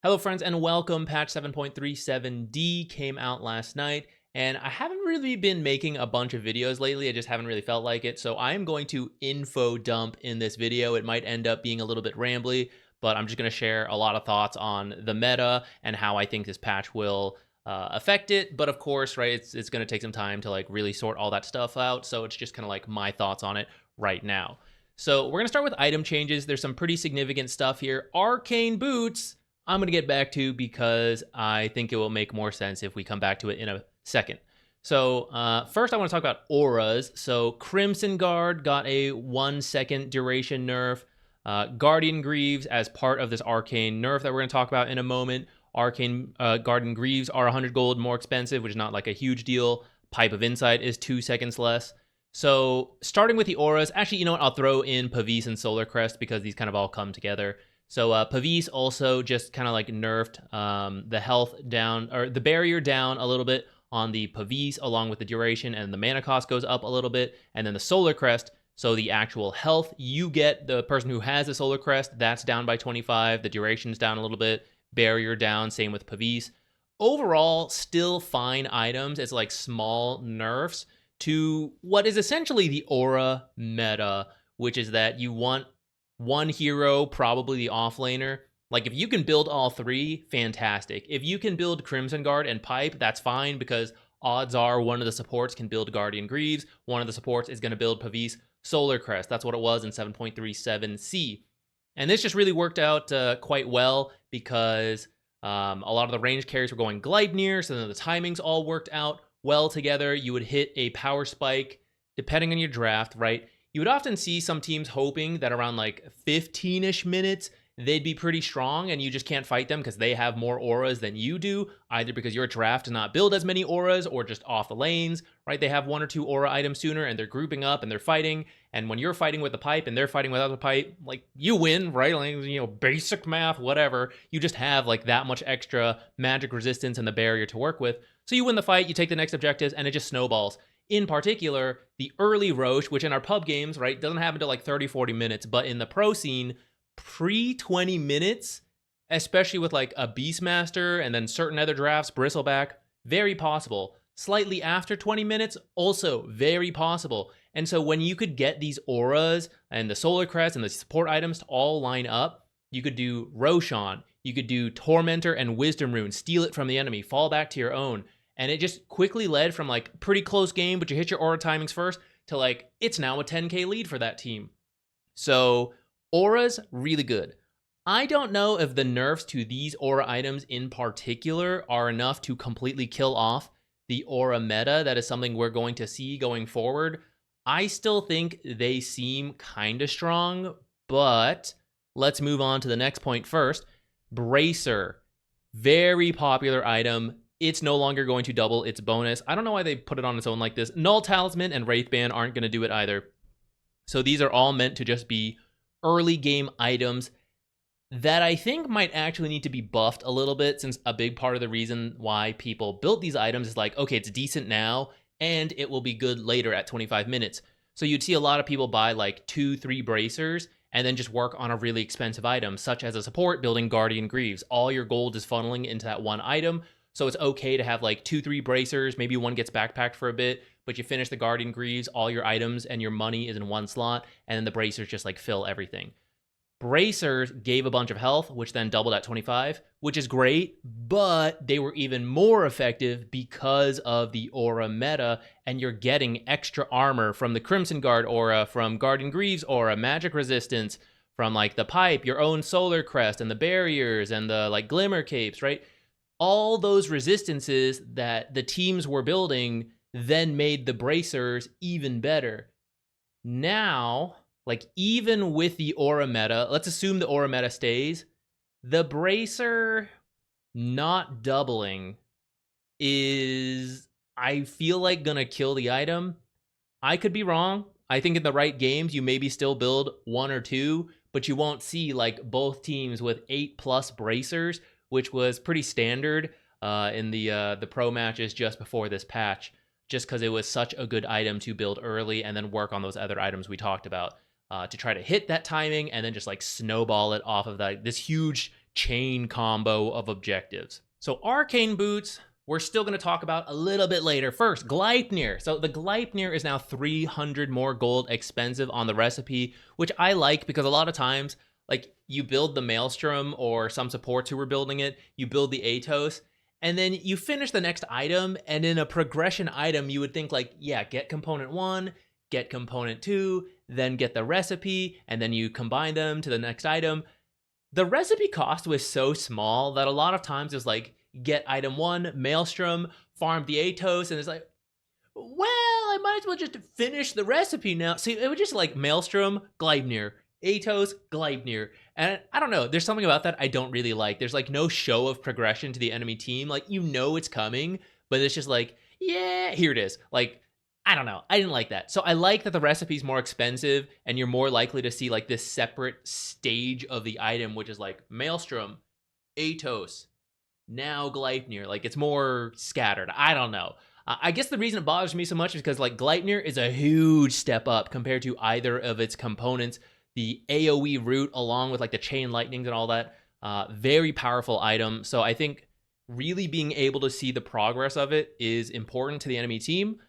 Hello friends and welcome. Patch 7.37D came out last night and I haven't really been making a bunch of videos lately. I just haven't really felt like it. So I am going to info dump in this video. It might end up being a little bit rambly, but I'm just going to share a lot of thoughts on the meta and how I think this patch will affect it. But of course, right, it's going to take some time to like really sort all that stuff out. So it's just kind of like my thoughts on it right now. So we're going to start with item changes. There's some pretty significant stuff here. Arcane boots, I'm going to get back to because I think it will make more sense if we come back to it in a second. So first I want to talk about auras. So Crimson Guard got a 1 second duration nerf. Guardian Greaves as part of this Arcane nerf that we're going to talk about in a moment. Arcane Guardian Greaves are 100 gold more expensive, which is not like a huge deal. Pipe of Insight is 2 seconds less. So starting with the auras, actually, you know what? I'll throw in Pavis and Solar Crest because these kind of all come together. So Pavis also just kind of like nerfed the health down, or the barrier down a little bit on the Pavis along with the duration, and the mana cost goes up a little bit. And then the Solar Crest, so the actual health you get, the person who has the Solar Crest, that's down by 25. The duration's down a little bit, barrier down, same with Pavis. Overall, still fine items. It's like small nerfs to what is essentially the aura meta, which is that you want one hero, probably the offlaner. Like, if you can build all three, fantastic. If you can build Crimson Guard and Pipe, that's fine, because odds are one of the supports can build Guardian Greaves, one of the supports is going to build Pavis Solar Crest. That's what it was in 7.37C. And this just really worked out quite well because a lot of the range carries were going Gleipnir, so then the timings all worked out well together. You would hit a power spike, depending on your draft, right? You would often see some teams hoping that around like 15-ish minutes, they'd be pretty strong and you just can't fight them because they have more auras than you do, either because your draft does not build as many auras or just off the lanes, right? They have 1 or 2 aura items sooner and they're grouping up and they're fighting. And when you're fighting with the pipe and they're fighting without the pipe, like, you win, right? Like, you know, basic math, whatever. You just have like that much extra magic resistance and the barrier to work with. So you win the fight, you take the next objectives, and it just snowballs. In particular, the early Roche, which in our pub games, right, doesn't happen until like 30, 40 minutes, but in the pro scene, pre-20 minutes, especially with like a Beastmaster and then certain other drafts, Bristleback, very possible. Slightly after 20 minutes, also very possible. And so when you could get these auras and the Solar Crest and the support items to all line up, you could do Roshan, you could do Tormentor and Wisdom Rune, steal it from the enemy, fall back to your own. And it just quickly led from like pretty close game, but you hit your aura timings first, to like it's now a 10k lead for that team. So auras, really good. I don't know if the nerfs to these aura items in particular are enough to completely kill off the aura meta. That is something we're going to see going forward. I still think they seem kind of strong, but let's move on to the next point first. Bracer, very popular item. It's no longer going to double its bonus. I don't know why they put it on its own like this. Null Talisman and Wraithband aren't going to do it either. So these are all meant to just be early game items that I think might actually need to be buffed a little bit, since a big part of the reason why people built these items is like, okay, it's decent now, and it will be good later at 25 minutes. So you'd see a lot of people buy like 2-3 bracers and then just work on a really expensive item, such as a support building Guardian Greaves. All your gold is funneling into that one item. So it's okay to have like 2-3 bracers, maybe one gets backpacked for a bit, but you finish the Guardian Greaves, all your items and your money is in one slot, and then the bracers just like fill everything. Bracers gave a bunch of health, which then doubled at 25, which is great, but they were even more effective because of the aura meta, and you're getting extra armor from the Crimson Guard aura, from Guardian Greaves aura, magic resistance, from like the pipe, your own Solar Crest, and the barriers, and the like Glimmer Capes, right? All those resistances that the teams were building then made the bracers even better. Now, like, even with the aura meta, let's assume the aura meta stays, the bracer not doubling is, I feel like, gonna kill the item. I could be wrong. I think in the right games, you maybe still build 1 or 2, but you won't see like both teams with 8+ bracers, which was pretty standard in the pro matches just before this patch, just because it was such a good item to build early and then work on those other items we talked about to try to hit that timing and then just like snowball it off of this huge chain combo of objectives. So Arcane boots, we're still going to talk about a little bit later. First, Gleipnir. So the Gleipnir is now 300 more gold expensive on the recipe, which I like because a lot of times, like, you build the Maelstrom or some supports who were building it, you build the Atos, and then you finish the next item, and in a progression item, you would think like, yeah, get component 1, get component 2, then get the recipe, and then you combine them to the next item. The recipe cost was so small that a lot of times it's like, get item 1, Maelstrom, farm the Atos, and it's like, well, I might as well just finish the recipe now. See, it was just like Maelstrom, Gleipnir, Atos, Gleipnir. And I don't know, there's something about that I don't really like. There's like no show of progression to the enemy team. Like, you know it's coming, but it's just like, yeah, here it is. Like, I don't know. I didn't like that. So I like that the recipe's more expensive and you're more likely to see like this separate stage of the item, which is like Maelstrom, Atos, now Gleipnir. Like, it's more scattered. I don't know. I guess the reason it bothers me so much is because like Gleipnir is a huge step up compared to either of its components. The AoE root along with like the chain lightnings and all that, very powerful item. So I think really being able to see the progress of it is important to the enemy team.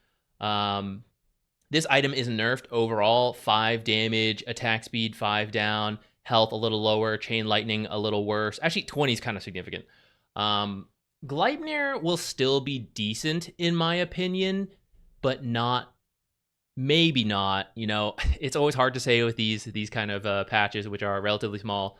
This item is nerfed overall, 5 damage, attack speed 5 down, health a little lower, chain lightning a little worse. Actually, 20 is kind of significant. Gleipnir will still be decent in my opinion, but not, maybe not, you know. It's always hard to say with these kind of patches, which are relatively small.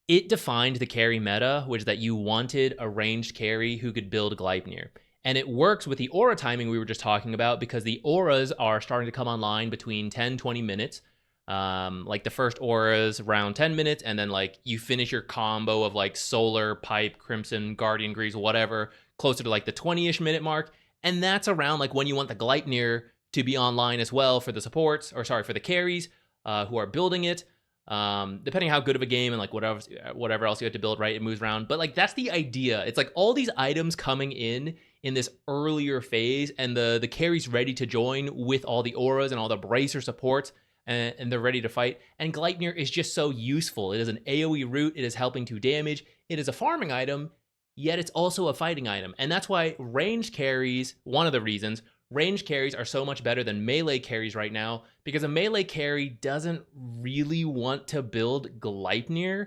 It defined the carry meta, which is that you wanted a ranged carry who could build Gleipnir. And it works with the aura timing we were just talking about because the auras are starting to come online between 10-20 minutes. Like the first auras around 10 minutes, and then like you finish your combo of like solar, pipe, crimson, guardian greaves, whatever, closer to like the 20-ish minute mark. And that's around like when you want the Gleipnir to be online as well for the supports, or sorry, for the carries who are building it. Depending how good of a game and like whatever else you have to build, right? It moves around. But like that's the idea. It's like all these items coming in this earlier phase, and the carries ready to join with all the auras and all the bracer supports. And they're ready to fight. And Gleipnir is just so useful. It is an AoE root. It is helping to damage. It is a farming item, yet it's also a fighting item. And that's why ranged carries, one of the reasons, ranged carries are so much better than melee carries right now, because a melee carry doesn't really want to build Gleipnir.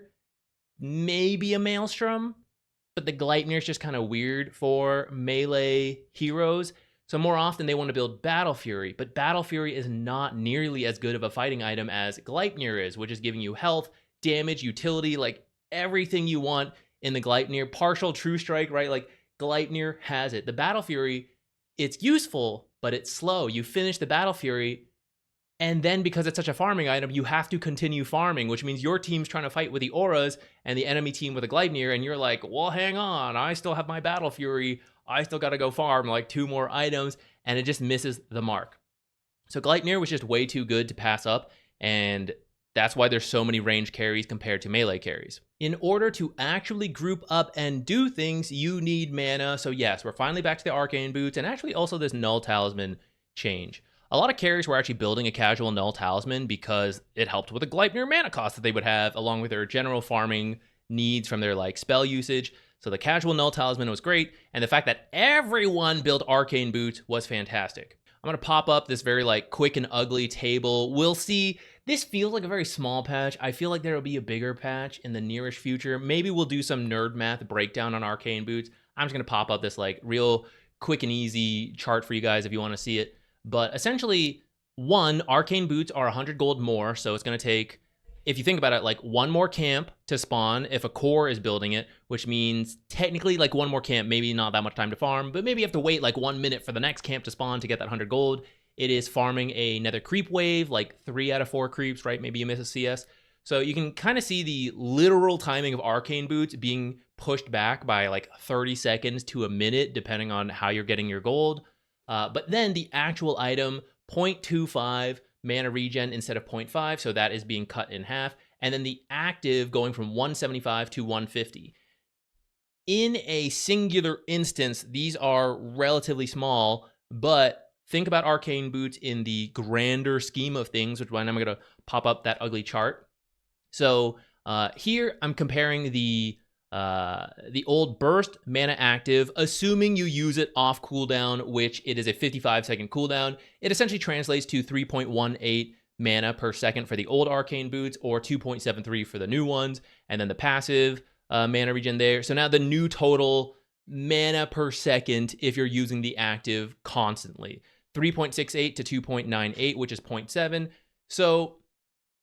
Maybe a Maelstrom, but the Gleipnir is just kind of weird for melee heroes. So more often they want to build Battle Fury, but Battle Fury is not nearly as good of a fighting item as Gleipnir is, which is giving you health, damage, utility, like everything you want in the Gleipnir. Partial True Strike, right? Like Gleipnir has it. The Battle Fury, it's useful, but it's slow. You finish the Battle Fury, and then because it's such a farming item, you have to continue farming, which means your team's trying to fight with the auras and the enemy team with a Gleipnir, and you're like, well, hang on, I still have my Battle Fury. I still got to go farm like 2 more items, and it just misses the mark. So Gleipnir was just way too good to pass up, and that's why there's so many range carries compared to melee carries. In order to actually group up and do things, you need mana. So yes, we're finally back to the Arcane boots, and actually also this Null Talisman change. A lot of carries were actually building a casual Null Talisman because it helped with the Gleipnir mana cost that they would have, along with their general farming needs from their like spell usage. So the casual Null Talisman was great, and the fact that everyone built Arcane boots was fantastic. I'm going to pop up this very like quick and ugly table. We'll see. This feels like a very small patch. I feel like there will be a bigger patch in the nearest future. Maybe we'll do some nerd math breakdown on Arcane boots. I'm just going to pop up this like real quick and easy chart for you guys if you want to see it. But essentially, one, Arcane boots are 100 gold more, so it's going to take, if you think about it, like 1 more camp to spawn if a core is building it, which means technically like 1 more camp, maybe not that much time to farm, but maybe you have to wait like 1 minute for the next camp to spawn to get that 100 gold. It is farming another creep wave, like 3 out of 4 creeps, right? Maybe you miss a CS. So you can kind of see the literal timing of Arcane boots being pushed back by like 30 seconds to a minute, depending on how you're getting your gold. But then the actual item, 0.25 mana regen instead of 0.5, so that is being cut in half. And then the active going from 175 to 150. In a singular instance, these are relatively small, but think about Arcane boots in the grander scheme of things, which is why I'm going to pop up that ugly chart. So Here I'm comparing the old burst mana active, assuming you use it off cooldown, which it is a 55-second cooldown. It essentially translates to 3.18 mana per second for the old arcane boots, or 2.73 for the new ones, and then the passive mana regen there. So now the new total mana per second if you're using the active constantly, 3.68 to 2.98, which is 0.7. So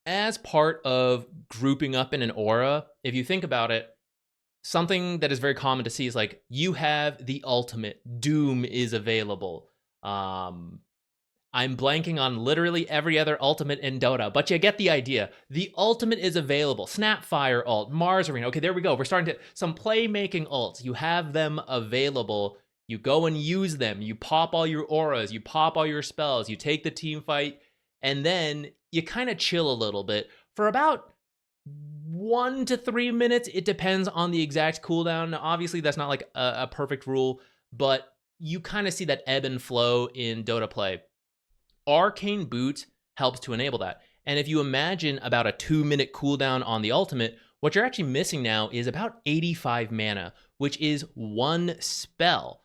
as part of grouping up in an aura, if you think about it, something that is very common to see is like, you have the ultimate, Doom is available. I'm blanking on literally every other ultimate in Dota, but you get the idea. The ultimate is available. Snapfire ult, Mars Arena. Okay, there we go. We're starting to, some playmaking ults. You have them available. You go and use them. You pop all your auras. You pop all your spells. You take the team fight, and then you kind of chill a little bit for about 1 to 3 minutes. It depends on the exact cooldown. Now, obviously, that's not like a perfect rule, but you kind of see that ebb and flow in Dota play. Arcane Boot helps to enable that. And if you imagine about a 2-minute cooldown on the ultimate, what you're actually missing now is about 85 mana, which is 1 spell.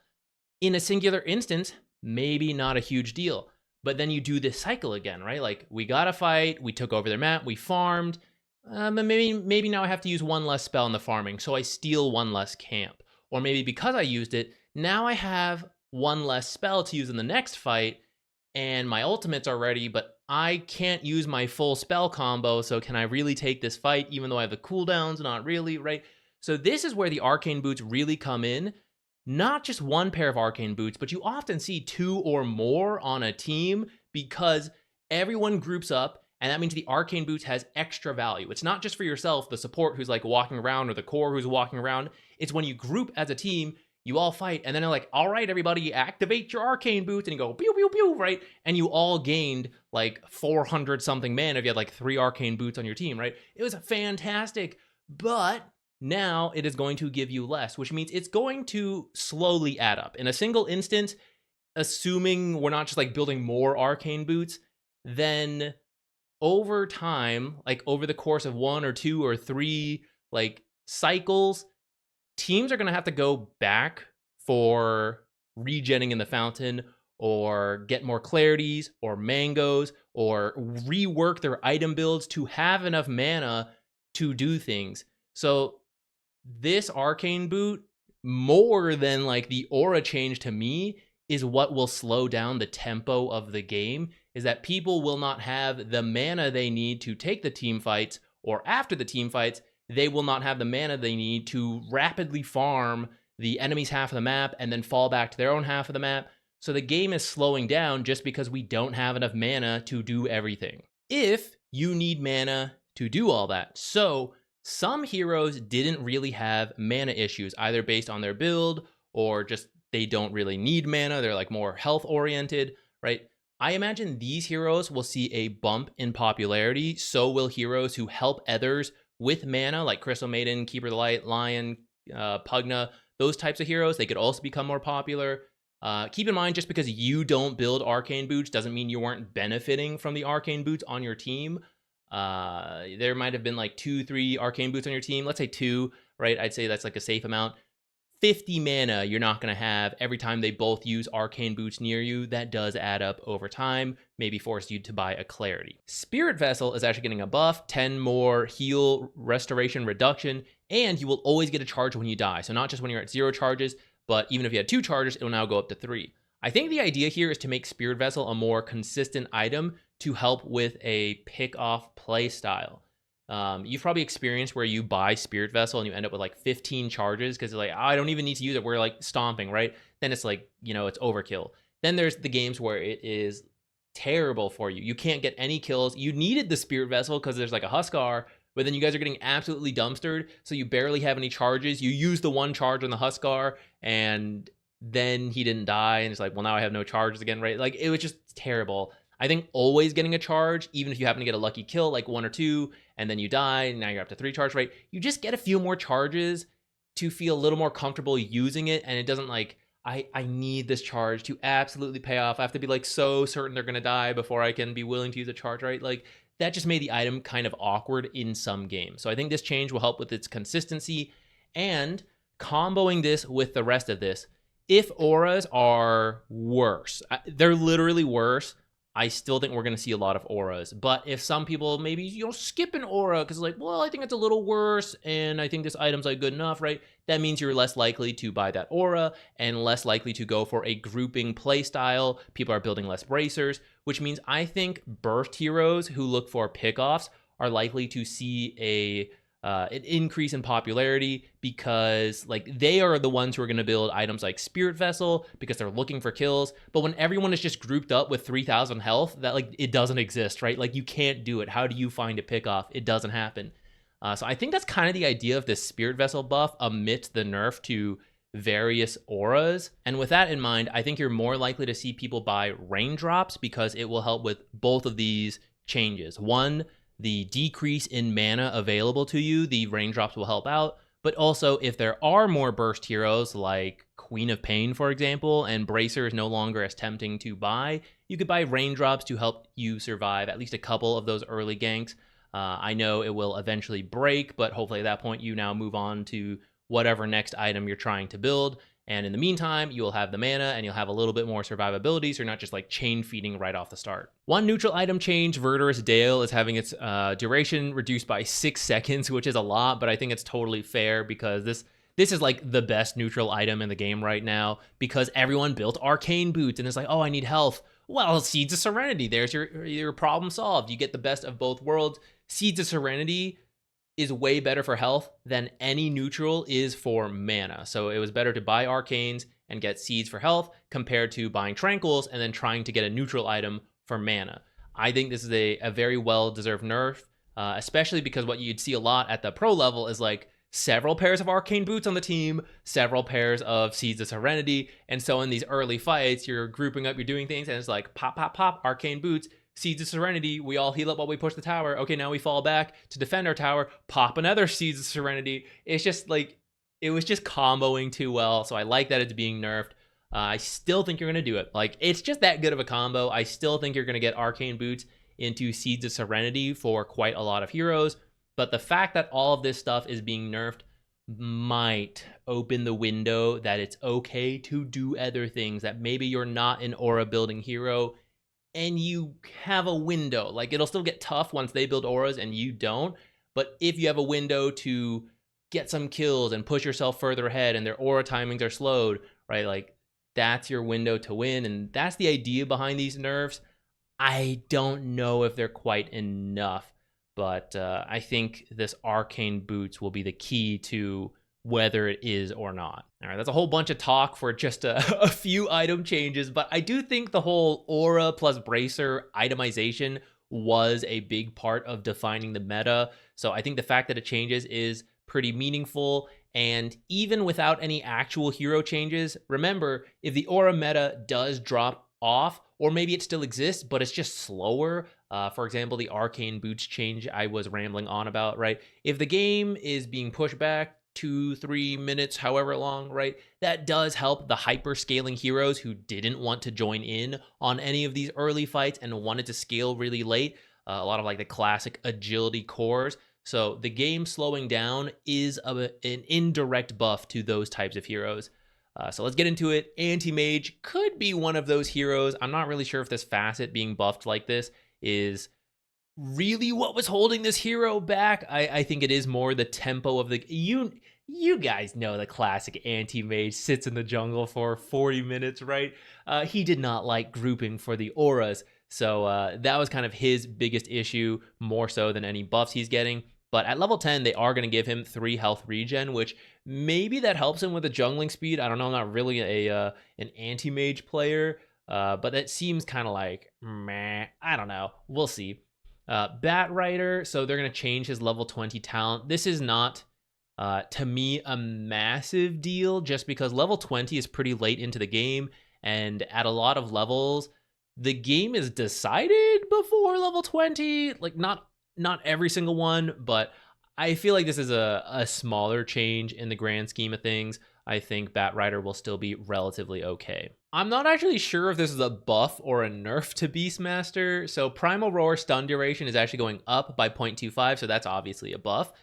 In a singular instance, maybe not a huge deal. But then you do this cycle again, right? Like, we got a fight, we took over their map, we farmed, but maybe now I have to use 1 less spell in the farming, so I steal 1 less camp. Or maybe because I used it, now I have 1 less spell to use in the next fight, and my ultimates are ready, but I can't use my full spell combo, so can I really take this fight even though I have the cooldowns? Not really, right? So this is where the Arcane Boots really come in. Not just 1 pair of Arcane Boots, but you often see 2 or more on a team, because everyone groups up, and that means the Arcane Boots has extra value. It's not just for yourself, the support who's like walking around, or the core who's walking around. It's when you group as a team, you all fight, and then they're like, all right, everybody, activate your Arcane Boots, and you go, pew, pew, pew, right? And you all gained like 400 something mana if you had like 3 Arcane Boots on your team, right? It was fantastic, but now it is going to give you less, which means it's going to slowly add up. In a single instance, assuming we're not just like building more Arcane Boots, then over time, like over the course of 1 or 2 or 3 like cycles, teams are going to have to go back for regenning in the fountain, or get more clarities, or mangoes, or rework their item builds to have enough mana to do things. So this Arcane Boot, more than like the aura change to me, is what will slow down the tempo of the game, is that people will not have the mana they need to take the team fights, or after the team fights, they will not have the mana they need to rapidly farm the enemy's half of the map and then fall back to their own half of the map. So the game is slowing down just because we don't have enough mana to do everything, if you need mana to do all that. So some heroes didn't really have mana issues, either based on their build, or just they don't really need mana. They're like more health oriented, right? I imagine these heroes will see a bump in popularity. So will heroes who help others with mana, like Crystal Maiden, Keeper of the Light, Lion, Pugna, those types of heroes. They could also become more popular. Keep in mind, just because you don't build Arcane Boots doesn't mean you weren't benefiting from the Arcane Boots on your team. There might have been like 2-3 Arcane Boots on your team. Let's say 2, right? I'd say that's like a safe amount. 50 mana you're not going to have every time they both use Arcane Boots near you. That does add up over time, maybe force you to buy a Clarity. Spirit Vessel is actually getting a buff, 10 more heal, restoration, reduction, and you will always get a charge when you die. So not just when you're at 0 charges, but even if you had 2 charges, it will now go up to 3. I think the idea here is to make Spirit Vessel a more consistent item to help with a pick-off play style. You've probably experienced where you buy Spirit Vessel and you end up with like 15 charges because you're like, oh, I don't even need to use it. We're like stomping, right? Then it's like, you know, it's overkill. Then there's the games where it is terrible for you. You can't get any kills. You needed the Spirit Vessel because there's like a Huskar, but then you guys are getting absolutely dumpstered, so you barely have any charges. You use the 1 charge on the Huskar, and then he didn't die, and it's like, well, now I have no charges again, right? Like, it was just terrible. I think always getting a charge, even if you happen to get a lucky kill, like 1 or 2, and then you die, and now you're up to 3 charge, right? You just get a few more charges to feel a little more comfortable using it, and it doesn't like, I need this charge to absolutely pay off. I have to be like so certain they're gonna die before I can be willing to use a charge, right? Like, that just made the item kind of awkward in some games. So I think this change will help with its consistency, and comboing this with the rest of this, if auras are worse, they're literally worse, I still think we're going to see a lot of auras. But if some people maybe, skip an aura because like, well, I think it's a little worse and I think this item's like good enough, right? That means you're less likely to buy that aura and less likely to go for a grouping play style. People are building less bracers, which means I think burst heroes who look for pickoffs are likely to see an increase in popularity, because like they are the ones who are going to build items like Spirit Vessel because they're looking for kills. But when everyone is just grouped up with 3,000 health, that like it doesn't exist, right? Like you can't do it. How do you find a pickoff? It doesn't happen. So I think that's kind of the idea of this Spirit Vessel buff amidst the nerf to various auras. And with that in mind, I think you're more likely to see people buy raindrops because it will help with both of these changes. One, the decrease in mana available to you, the raindrops will help out. But also, if there are more burst heroes like Queen of Pain, for example, and Bracer is no longer as tempting to buy, you could buy raindrops to help you survive at least a couple of those early ganks. I know it will eventually break, but hopefully at that point you now move on to whatever next item you're trying to build. And in the meantime, you'll have the mana and you'll have a little bit more survivability, so you're not just like chain feeding right off the start. One neutral item change, Verdurous Dale, is having its duration reduced by 6 seconds, which is a lot, but I think it's totally fair because this is like the best neutral item in the game right now because everyone built Arcane boots and it's like, oh, I need health. Well, Seeds of Serenity, there's your problem solved. You get the best of both worlds. Seeds of Serenity is way better for health than any neutral is for mana. So it was better to buy Arcanes and get Seeds for health compared to buying Tranquils and then trying to get a neutral item for mana. I think this is a very well-deserved nerf, especially because what you'd see a lot at the pro level is like several pairs of Arcane boots on the team, several pairs of Seeds of Serenity, and so in these early fights, you're grouping up, you're doing things, and it's like pop, pop, pop, Arcane boots, Seeds of Serenity, we all heal up while we push the tower. Okay, now we fall back to defend our tower, pop another Seeds of Serenity. It's just like, it was just comboing too well, so I like that it's being nerfed. I still think you're going to do it. Like, it's just that good of a combo. I still think you're going to get Arcane boots into Seeds of Serenity for quite a lot of heroes, but the fact that all of this stuff is being nerfed might open the window that it's okay to do other things, that maybe you're not an aura building hero and you have a window. Like, it'll still get tough once they build auras and you don't, but if you have a window to get some kills and push yourself further ahead and their aura timings are slowed, right? Like, that's your window to win, and that's the idea behind these nerfs. I don't know if they're quite enough, but I think this Arcane boots will be the key to whether it is or not. All right, that's a whole bunch of talk for just a few item changes, but I do think the whole aura plus bracer itemization was a big part of defining the meta. So I think the fact that it changes is pretty meaningful. And even without any actual hero changes, remember, if the aura meta does drop off, or maybe it still exists, but it's just slower. For example, the Arcane boots change I was rambling on about, right? If the game is being pushed back 2-3 minutes, however long, right? That does help the hyper scaling heroes who didn't want to join in on any of these early fights and wanted to scale really late. A lot of like the classic agility cores. So the game slowing down is an indirect buff to those types of heroes. So let's get into it. Anti-Mage could be one of those heroes. I'm not really sure if this facet being buffed like this is really what was holding this hero back. I think it is more the tempo of the... You guys know the classic Anti-Mage sits in the jungle for 40 minutes, right? He did not like grouping for the auras. So that was kind of his biggest issue, more so than any buffs he's getting. But at level 10, they are going to give him 3 health regen, which maybe that helps him with the jungling speed. I don't know. I'm not really an anti-mage player, but it seems kind of like, meh. I don't know. We'll see. Bat Rider, so they're going to change his level 20 talent. This is not, to me, a massive deal, just because level 20 is pretty late into the game, and at a lot of levels, the game is decided before level 20. Like, not every single one, but I feel like this is a smaller change in the grand scheme of things. I think Batrider will still be relatively okay. I'm not actually sure if this is a buff or a nerf to Beastmaster. So Primal Roar stun duration is actually going up by 0.25, so that's obviously a buff.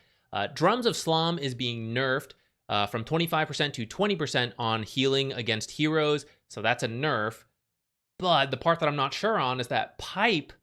Drums of Slum is being nerfed from 25% to 20% on healing against heroes, so that's a nerf. But the part that I'm not sure on is that Pipe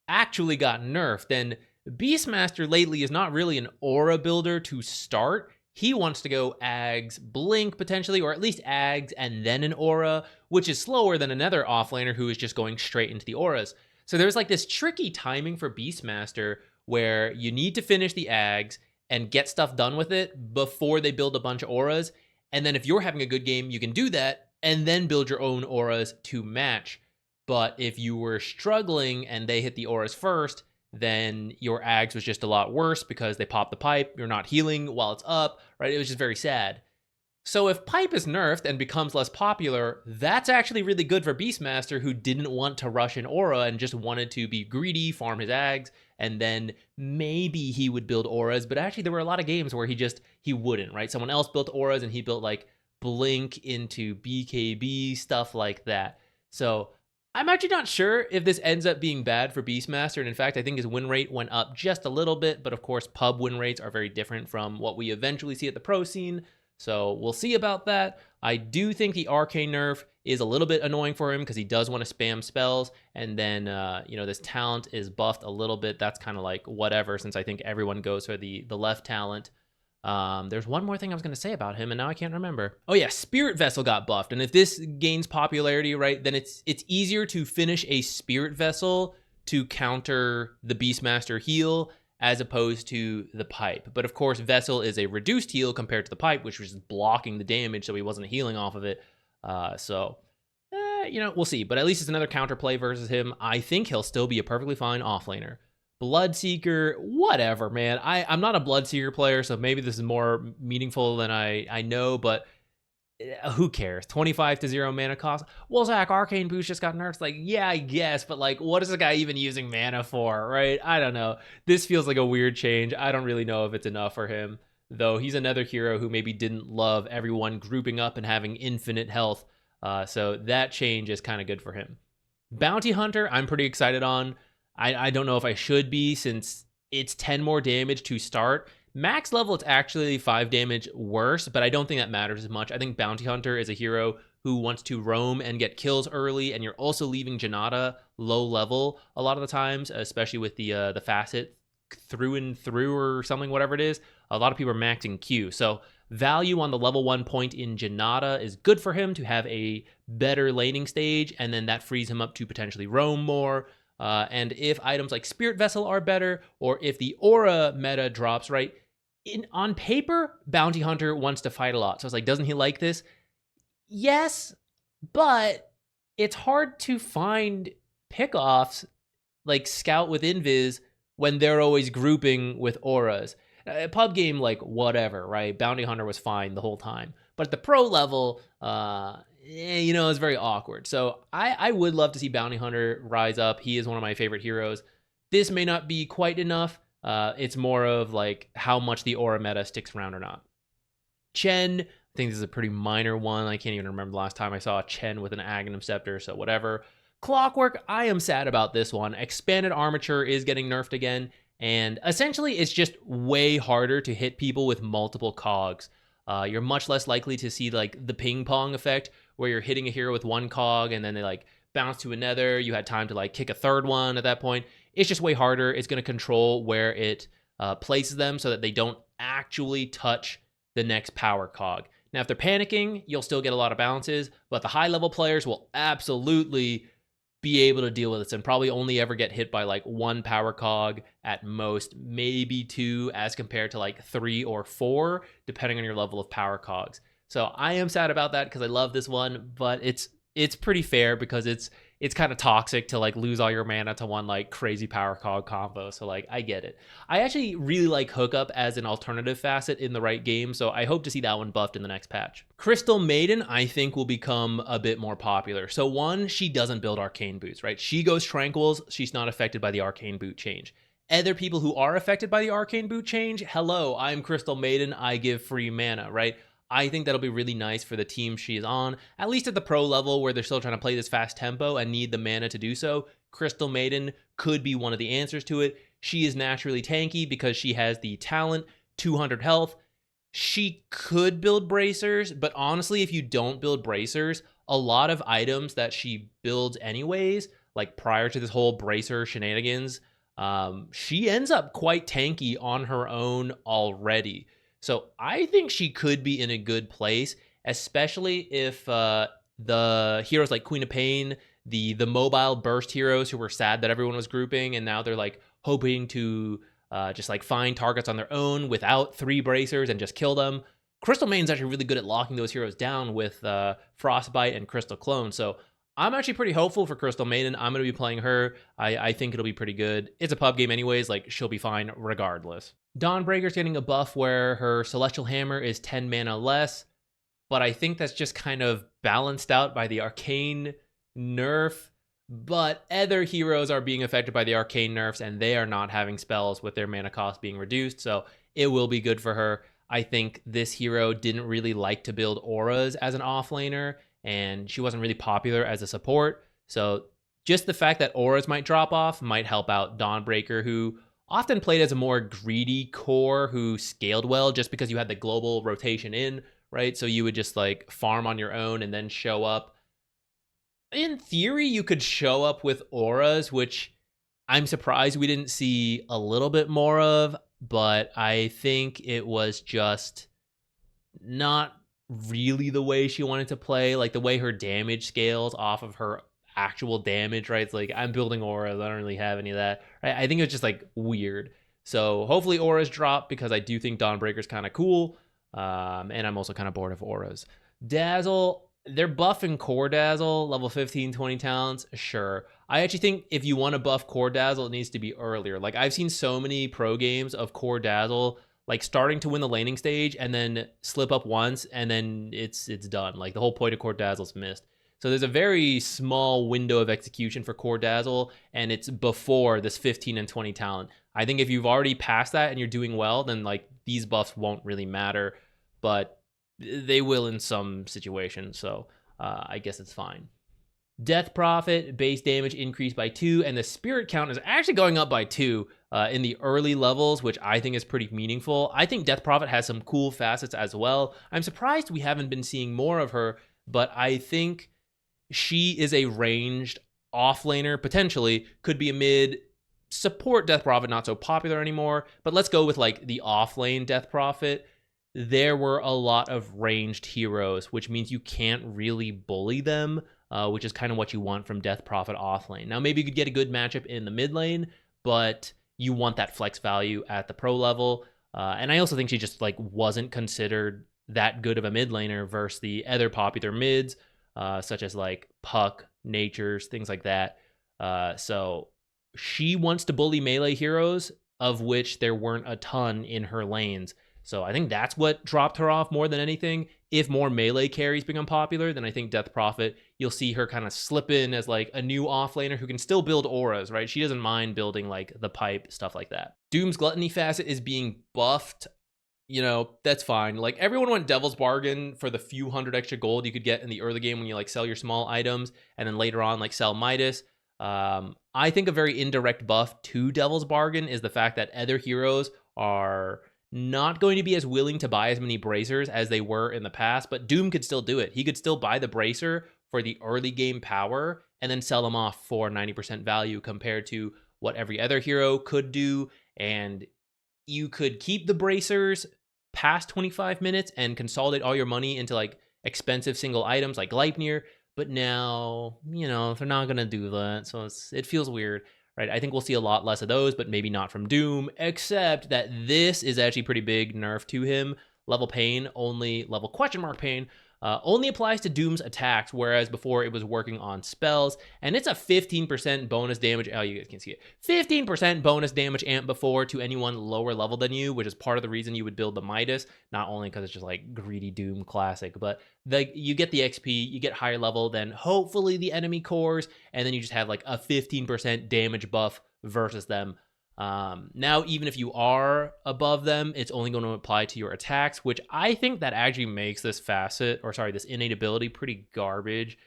actually got nerfed, and Beastmaster lately is not really an aura builder to start. He wants to go Ags, Blink potentially, or at least Ags and then an aura, which is slower than another offlaner who is just going straight into the auras. So there's like this tricky timing for Beastmaster where you need to finish the Ags and get stuff done with it before they build a bunch of auras. And then if you're having a good game, you can do that and then build your own auras to match. But if you were struggling and they hit the auras first, then your Ags was just a lot worse because they popped the pipe, you're not healing while it's up, right? It was just very sad. So if Pipe is nerfed and becomes less popular, that's actually really good for Beastmaster, who didn't want to rush an aura and just wanted to be greedy, farm his Ags, and then maybe he would build auras. But actually there were a lot of games where he wouldn't, right? Someone else built auras and he built like Blink into BKB, stuff like that. So I'm actually not sure if this ends up being bad for Beastmaster, and in fact, I think his win rate went up just a little bit, but of course, pub win rates are very different from what we eventually see at the pro scene, so we'll see about that. I do think the Arcane nerf is a little bit annoying for him because he does want to spam spells, and then, this talent is buffed a little bit. That's kind of like whatever, since I think everyone goes for the left talent. There's one more thing I was going to say about him, and now I can't remember. Oh yeah, Spirit Vessel got buffed, and if this gains popularity, right, then it's easier to finish a Spirit Vessel to counter the Beastmaster heal as opposed to the Pipe. But of course, Vessel is a reduced heal compared to the Pipe, which was blocking the damage, so he wasn't healing off of it. We'll see. But at least it's another counterplay versus him. I think he'll still be a perfectly fine offlaner. Bloodseeker, whatever, man. I'm not a Bloodseeker player, so maybe this is more meaningful than I know, but who cares? 25-0 mana cost. Well, Zach, Arcane Boost just got nerfed. Like, yeah, I guess, but like, what is the guy even using mana for, right? I don't know. This feels like a weird change. I don't really know if it's enough for him, though he's another hero who maybe didn't love everyone grouping up and having infinite health, so that change is kind of good for him. Bounty Hunter, I'm pretty excited on. I don't know if I should be, since it's 10 more damage to start. Max level, it's actually 5 damage worse, but I don't think that matters as much. I think Bounty Hunter is a hero who wants to roam and get kills early, and you're also leaving Janata low level a lot of the times, especially with the facet through and through or something, whatever it is. A lot of people are maxing Q. So value on the level 1 point in Janata is good for him to have a better laning stage, and then that frees him up to potentially roam more. And if items like Spirit Vessel are better, or if the aura meta drops, right, on paper, Bounty Hunter wants to fight a lot. So it's like, doesn't he like this? Yes, but it's hard to find pickoffs like Scout with Invis when they're always grouping with auras. A pub game, like, whatever, right? Bounty Hunter was fine the whole time. But at the pro level, it's very awkward. So I would love to see Bounty Hunter rise up. He is one of my favorite heroes. This may not be quite enough. It's more of like how much the aura meta sticks around or not. Chen, I think this is a pretty minor one. I can't even remember the last time I saw a Chen with an Aghanim Scepter, so whatever. Clockwork, I am sad about this one. Expanded Armature is getting nerfed again, and essentially it's just way harder to hit people with multiple cogs. You're much less likely to see like the ping pong effect where you're hitting a hero with one cog and then they like bounce to another. You had time to like kick a third one at that point. It's just way harder. It's going to control where it places them so that they don't actually touch the next power cog. Now, if they're panicking, you'll still get a lot of bounces, but the high level players will absolutely be able to deal with this and probably only ever get hit by like one power cog at most, maybe 2, as compared to like 3 or 4, depending on your level of power cogs. So I am sad about that because I love this one, but it's pretty fair because it's kind of toxic to like lose all your mana to one like crazy power cog combo. So like I get it. I actually really like Hookup as an alternative facet in the right game, so I hope to see that one buffed in the next patch. Crystal Maiden, I think, will become a bit more popular. So one, she doesn't build arcane boots, right? She goes tranquils. She's not affected by the arcane boot change. Other people who are affected by the Arcane boot change, hello, I'm Crystal Maiden, I give free mana, right? I think that'll be really nice for the team she's on, at least at the pro level where they're still trying to play this fast tempo and need the mana to do so. Crystal Maiden could be one of the answers to it. She is naturally tanky because she has the talent, 200 health. She could build bracers, but honestly, if you don't build bracers, a lot of items that she builds anyways, like prior to this whole bracer shenanigans, she ends up quite tanky on her own already. So I think she could be in a good place, especially if the heroes like Queen of Pain, the mobile burst heroes who were sad that everyone was grouping, and now they're like hoping to just like find targets on their own without 3 bracers and just kill them. Crystal Main's actually really good at locking those heroes down with Frostbite and Crystal Clone. So I'm actually pretty hopeful for Crystal Maiden. I'm going to be playing her. I think it'll be pretty good. It's a pub game anyways. Like, she'll be fine regardless. Dawnbreaker's getting a buff where her Celestial Hammer is 10 mana less, but I think that's just kind of balanced out by the Arcane nerf. But other heroes are being affected by the Arcane nerfs, and they are not having spells with their mana cost being reduced, so it will be good for her. I think this hero didn't really like to build auras as an offlaner, and she wasn't really popular as a support, so just the fact that auras might drop off might help out Dawnbreaker, who often played as a more greedy core who scaled well just because you had the global rotation in, right? So you would just like farm on your own and then show up. In theory, you could show up with auras, which I'm surprised we didn't see a little bit more of, but I think it was just not really the way she wanted to play, like the way her damage scales off of her actual damage, right? It's like, I'm building auras, I don't really have any of that, right? I think it was just like weird. So hopefully auras drop, because I do think Dawnbreaker's kind of cool, and I'm also kind of bored of auras. Dazzle, they're buffing Core Dazzle, level 15, 20 talents, sure. I actually think if you want to buff Core Dazzle, it needs to be earlier. Like, I've seen so many pro games of Core Dazzle, like starting to win the laning stage and then slip up once and then it's done. Like, the whole point of Core Dazzle's missed. So there's a very small window of execution for Core Dazzle, and it's before this 15 and 20 talent. I think if you've already passed that and you're doing well, then like these buffs won't really matter, but they will in some situations, so I guess it's fine. Death Prophet, base damage increased by 2, and the spirit count is actually going up by 2 in the early levels, which I think is pretty meaningful. I think Death Prophet has some cool facets as well. I'm surprised we haven't been seeing more of her, but I think she is a ranged offlaner, potentially, could be a mid. Support Death Prophet, not so popular anymore, but let's go with like the offlane Death Prophet. There were a lot of ranged heroes, which means you can't really bully them, which is kind of what you want from Death Prophet offlane. Now, maybe you could get a good matchup in the mid lane, but you want that flex value at the pro level. And I also think she just like wasn't considered that good of a mid laner versus the other popular mids, such as like Puck, Natures, things like that. So she wants to bully melee heroes, of which there weren't a ton in her lanes. So I think that's what dropped her off more than anything. If more melee carries become popular, then I think Death Prophet, you'll see her kind of slip in as like a new offlaner who can still build auras, right? She doesn't mind building like the pipe, stuff like that. Doom's Gluttony facet is being buffed. You know, that's fine. Like, everyone went Devil's Bargain for the few hundred extra gold you could get in the early game when you like sell your small items, and then later on like sell Midas. I think a very indirect buff to Devil's Bargain is the fact that other heroes are not going to be as willing to buy as many bracers as they were in the past, but Doom could still do it. He could still buy the bracer for the early game power and then sell them off for 90% value compared to what every other hero could do. And you could keep the bracers past 25 minutes and consolidate all your money into like expensive single items like Gleipnir, but now, you know, they're not going to do that. So it feels weird. Right, I think we'll see a lot less of those, but maybe not from Doom, except that this is actually pretty big nerf to him. Level Pain, only level question mark Pain, only applies to Doom's attacks, whereas before it was working on spells, and it's a 15% bonus damage. Oh, you guys can see it. 15% bonus damage amp before to anyone lower level than you, which is part of the reason you would build the Midas, not only because it's just like greedy Doom classic, but you get the XP, you get higher level than hopefully the enemy cores, and then you just have like a 15% damage buff versus them. Now, even if you are above them, it's only going to apply to your attacks, which I think that actually makes this this innate ability pretty garbage.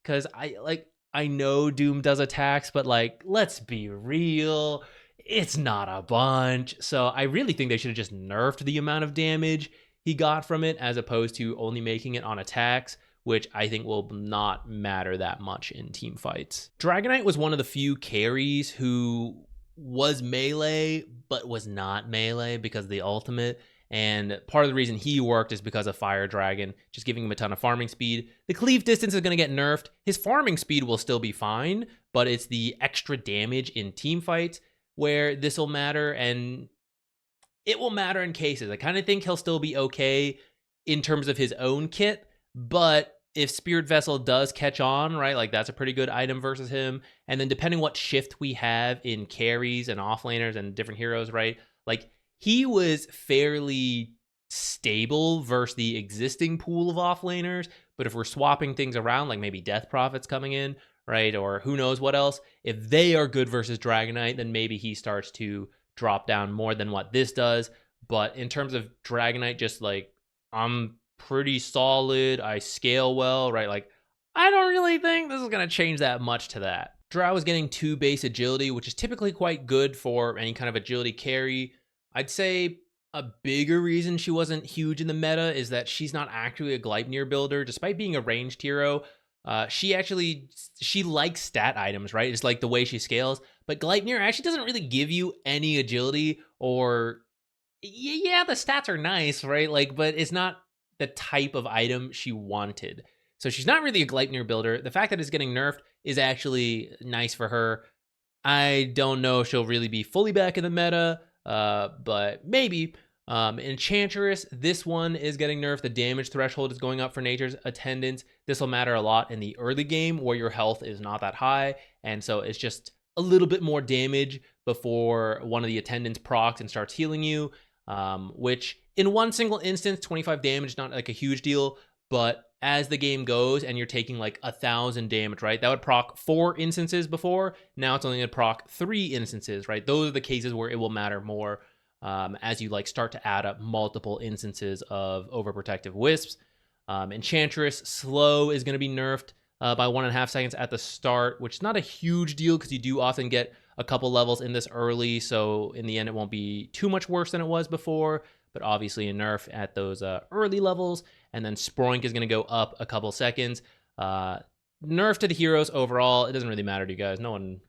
Because I know Doom does attacks, but like, let's be real, it's not a bunch. So I really think they should have just nerfed the amount of damage he got from it, as opposed to only making it on attacks, which I think will not matter that much in team fights. Dragonite was one of the few carries who was melee, but was not melee because of the ultimate. And part of the reason he worked is because of Fire Dragon, just giving him a ton of farming speed. The cleave distance is going to get nerfed. His farming speed will still be fine, but it's the extra damage in team fights where this will matter, and it will matter in cases. I kind of think he'll still be okay in terms of his own kit, but if Spirit Vessel does catch on, right, like that's a pretty good item versus him. And then depending what shift we have in carries and offlaners and different heroes, right, like he was fairly stable versus the existing pool of offlaners. But if we're swapping things around, like maybe Death Prophet's coming in, right, or who knows what else, if they are good versus Dragonite, then maybe he starts to drop down more than what this does. But in terms of Dragonite, just like, I'm pretty solid, I scale well, right? Like, I don't really think this is going to change that much to that. Drow is getting 2 base agility, which is typically quite good for any kind of agility carry. I'd say a bigger reason she wasn't huge in the meta is that she's not actually a Gleipnir builder. Despite being a ranged hero, she likes stat items, right? It's like the way she scales. But Gleipnir actually doesn't really give you any agility, or yeah, the stats are nice, right? Like, but it's not the type of item she wanted. So she's not really a Gleipnir builder. The fact that it's getting nerfed is actually nice for her. I don't know if she'll really be fully back in the meta, but maybe. Enchantress, this one is getting nerfed. The damage threshold is going up for Nature's Attendants. This will matter a lot in the early game where your health is not that high, and so it's just a little bit more damage before one of the attendants procs and starts healing you, which in one single instance, 25 damage, not like a huge deal, but as the game goes and you're taking like 1,000 damage, right? That would proc 4 instances before. Now it's only going to proc 3 instances, right? Those are the cases where it will matter more as you like start to add up multiple instances of overprotective wisps. Enchantress slow is going to be nerfed by 1.5 seconds at the start, which is not a huge deal because you do often get a couple levels in this early, so in the end it won't be too much worse than it was before, but obviously a nerf at those early levels. And then Sproink is going to go up a couple seconds. Nerf to the heroes overall, it doesn't really matter to you guys. No one,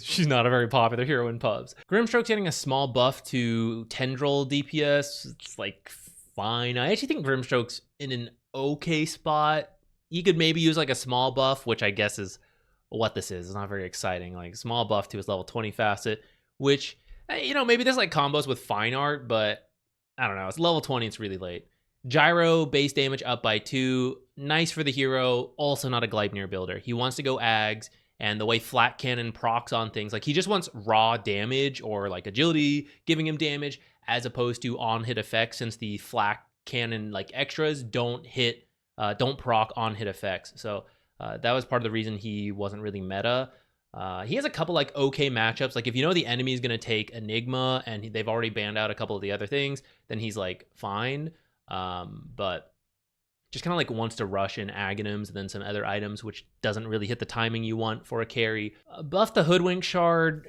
she's not a very popular hero in pubs. Grimstroke's getting a small buff to Tendril DPS. It's like fine. I actually think Grimstroke's in an okay spot. You could maybe use like a small buff, which I guess is what this is. It's not very exciting. Like small buff to his level 20 facet, which, you know, maybe there's like combos with fine art, but I don't know. It's level 20. It's really late. Gyro, base damage up by 2. Nice for the hero. Also not a Gleipnir builder. He wants to go Ags, and the way Flat Cannon procs on things, like he just wants raw damage or like agility giving him damage, as opposed to on-hit effects, since the Flat Cannon like extras don't proc on-hit effects. So that was part of the reason he wasn't really meta. He has a couple like okay matchups. Like if you know the enemy is going to take Enigma and they've already banned out a couple of the other things, then he's like fine. But just kind of like wants to rush in Aghanims and then some other items, which doesn't really hit the timing you want for a carry. Buff the Hoodwink Shard,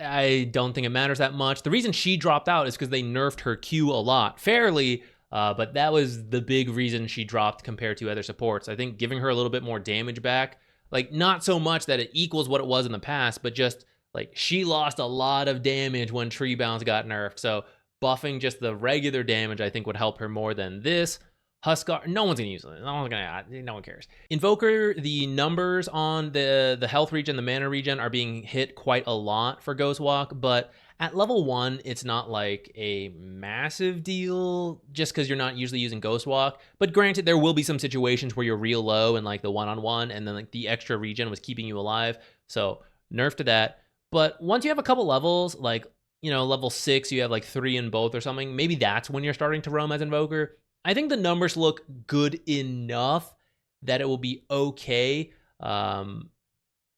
I don't think it matters that much. The reason she dropped out is because they nerfed her Q a lot, fairly, but that was the big reason she dropped compared to other supports. I think giving her a little bit more damage back, like not so much that it equals what it was in the past, but just like she lost a lot of damage when Tree Bounce got nerfed. So buffing just the regular damage, I think, would help her more than this. Huskar, no one's gonna use it. No one cares. Invoker, the numbers on the health regen, the mana regen are being hit quite a lot for Ghostwalk, but at level 1, it's not like a massive deal just because you're not usually using Ghostwalk. But granted, there will be some situations where you're real low and like the one-on-one, and then like the extra regen was keeping you alive. So nerf to that. But once you have a couple levels, like, you know, level 6, you have like 3 in both or something, maybe that's when you're starting to roam as Invoker. I think the numbers look good enough that it will be okay.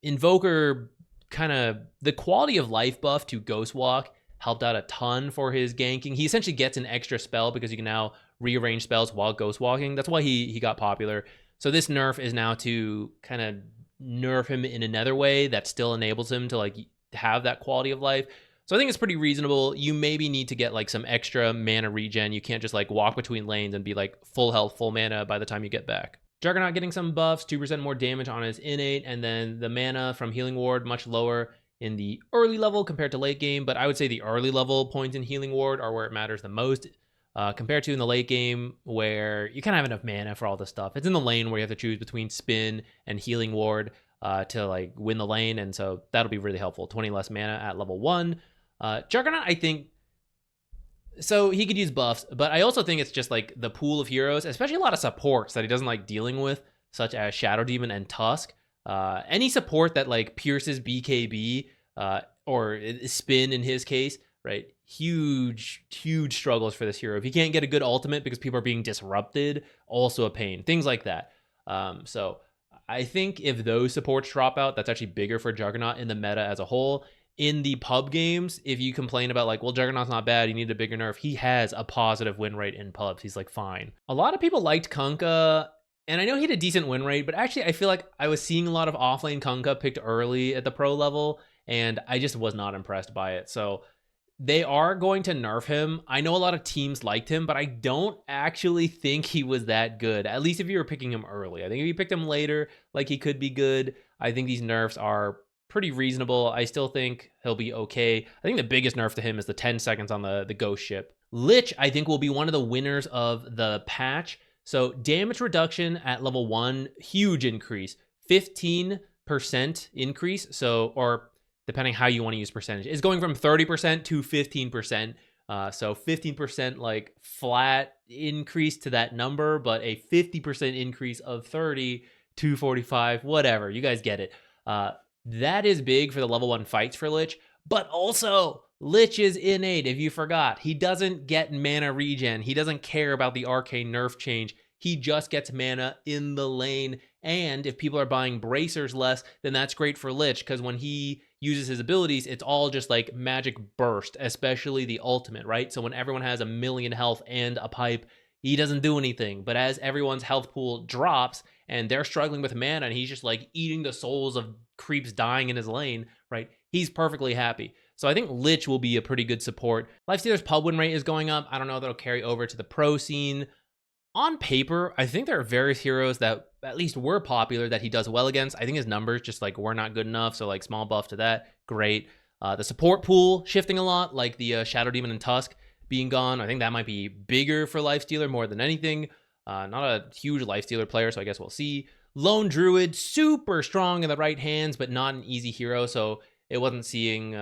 Invoker, kind of the quality of life buff to Ghostwalk helped out a ton for his ganking. He essentially gets an extra spell because you can now rearrange spells while ghost walking. That's why he got popular. So this nerf is now to kind of nerf him in another way that still enables him to like have that quality of life. So I think it's pretty reasonable. You maybe need to get like some extra mana regen. You can't just like walk between lanes and be like full health, full mana by the time you get back. Juggernaut getting some buffs, 2% more damage on his innate, and then the mana from Healing Ward much lower in the early level compared to late game. But I would say the early level points in Healing Ward are where it matters the most, compared to in the late game where you kind of have enough mana for all this stuff. It's in the lane where you have to choose between Spin and Healing Ward to like win the lane, and so that'll be really helpful. 20 less mana at level 1. Juggernaut, I think, so he could use buffs, but I also think it's just like the pool of heroes, especially a lot of supports that he doesn't like dealing with, such as Shadow Demon and Tusk. Any support that like pierces BKB or Spin in his case, right? Huge struggles for this hero. If he can't get a good ultimate because people are being disrupted, also a pain. Things like that. So I think if those supports drop out, that's actually bigger for Juggernaut in the meta as a whole. In the pub games, if you complain about like, well, Juggernaut's not bad, you need a bigger nerf, he has a positive win rate in pubs. He's like fine. A lot of people liked Kunkka, and I know he had a decent win rate, but actually I feel like I was seeing a lot of offlane Kunkka picked early at the pro level, and I just was not impressed by it. So they are going to nerf him. I know a lot of teams liked him, but I don't actually think he was that good, at least if you were picking him early. I think if you picked him later, like he could be good. I think these nerfs are pretty reasonable. I still think he'll be okay. I think the biggest nerf to him is the 10 seconds on the ghost ship. Lich, I think, will be one of the winners of the patch. So damage reduction at level 1, huge increase. 15% increase. So, or depending how you want to use percentage, is going from 30% to 15%. So 15% like flat increase to that number, but a 50% increase of 30 to 45, whatever. You guys get it. That is big for the level 1 fights for Lich, but also Lich is innate. If you forgot, he doesn't get mana regen. He doesn't care about the Arcane nerf change. He just gets mana in the lane. And if people are buying bracers less, then that's great for Lich, because when he uses his abilities, it's all just like magic burst, especially the ultimate, right? So when everyone has 1,000,000 health and a pipe, he doesn't do anything. But as everyone's health pool drops and they're struggling with mana and he's just like eating the souls of creeps dying in his lane, right? He's perfectly happy. So I think Lich will be a pretty good support. Lifestealer's pub win rate is going up. I don't know if that'll carry over to the pro scene. On paper, I think there are various heroes that at least were popular that he does well against. I think his numbers just like were not good enough. So like small buff to that, great. The support pool shifting a lot, like the Shadow Demon and Tusk being gone. I think that might be bigger for Lifestealer more than anything. Not a huge Lifestealer player, so I guess we'll see. Lone Druid, super strong in the right hands, but not an easy hero, so it wasn't seeing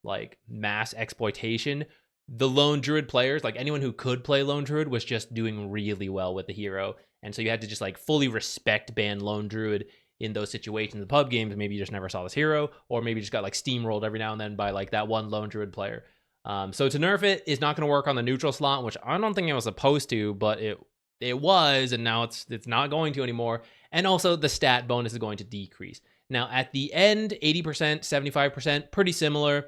like mass exploitation. The Lone Druid players, like anyone who could play Lone Druid, was just doing really well with the hero, and so you had to just like fully respect ban Lone Druid in those situations. In the pub games, maybe you just never saw this hero, or maybe you just got like steamrolled every now and then by like that one Lone Druid player. So to nerf it is not going to work on the neutral slot, which I don't think it was supposed to, but it was, and now it's not going to anymore. And also the stat bonus is going to decrease. Now at the end, 80%, 75%, pretty similar,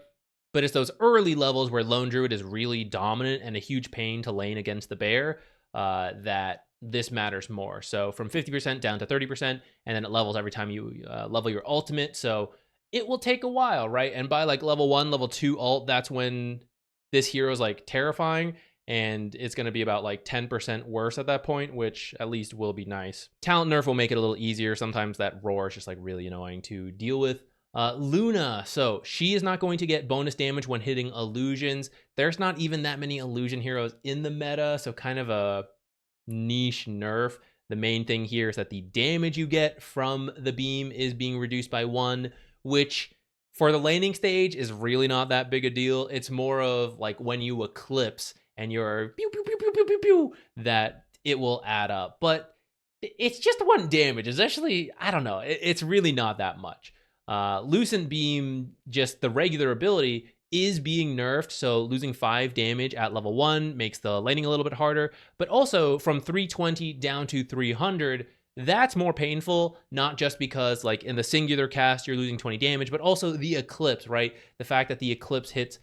but it's those early levels where Lone Druid is really dominant and a huge pain to lane against the bear that this matters more. So from 50% down to 30%, and then it levels every time you level your ultimate. So it will take a while, right? And by like level 1, level 2 ult, that's when this hero is like terrifying, and it's going to be about like 10% worse at that point, which at least will be nice. Talent nerf will make it a little easier. Sometimes that roar is just like really annoying to deal with. Luna, so she is not going to get bonus damage when hitting illusions. There's not even that many illusion heroes in the meta, so kind of a niche nerf. The main thing here is that the damage you get from the beam is being reduced by 1, which for the laning stage is really not that big a deal. It's more of like when you eclipse and you're pew, pew, pew, pew, pew, pew, pew, that it will add up. But it's just 1 damage. It's actually, I don't know, it's really not that much. Lucent Beam, just the regular ability, is being nerfed, so losing 5 damage at level 1 makes the laning a little bit harder, but also from 320 down to 300, that's more painful, not just because like in the singular cast you're losing 20 damage, but also the eclipse, right? The fact that the eclipse hits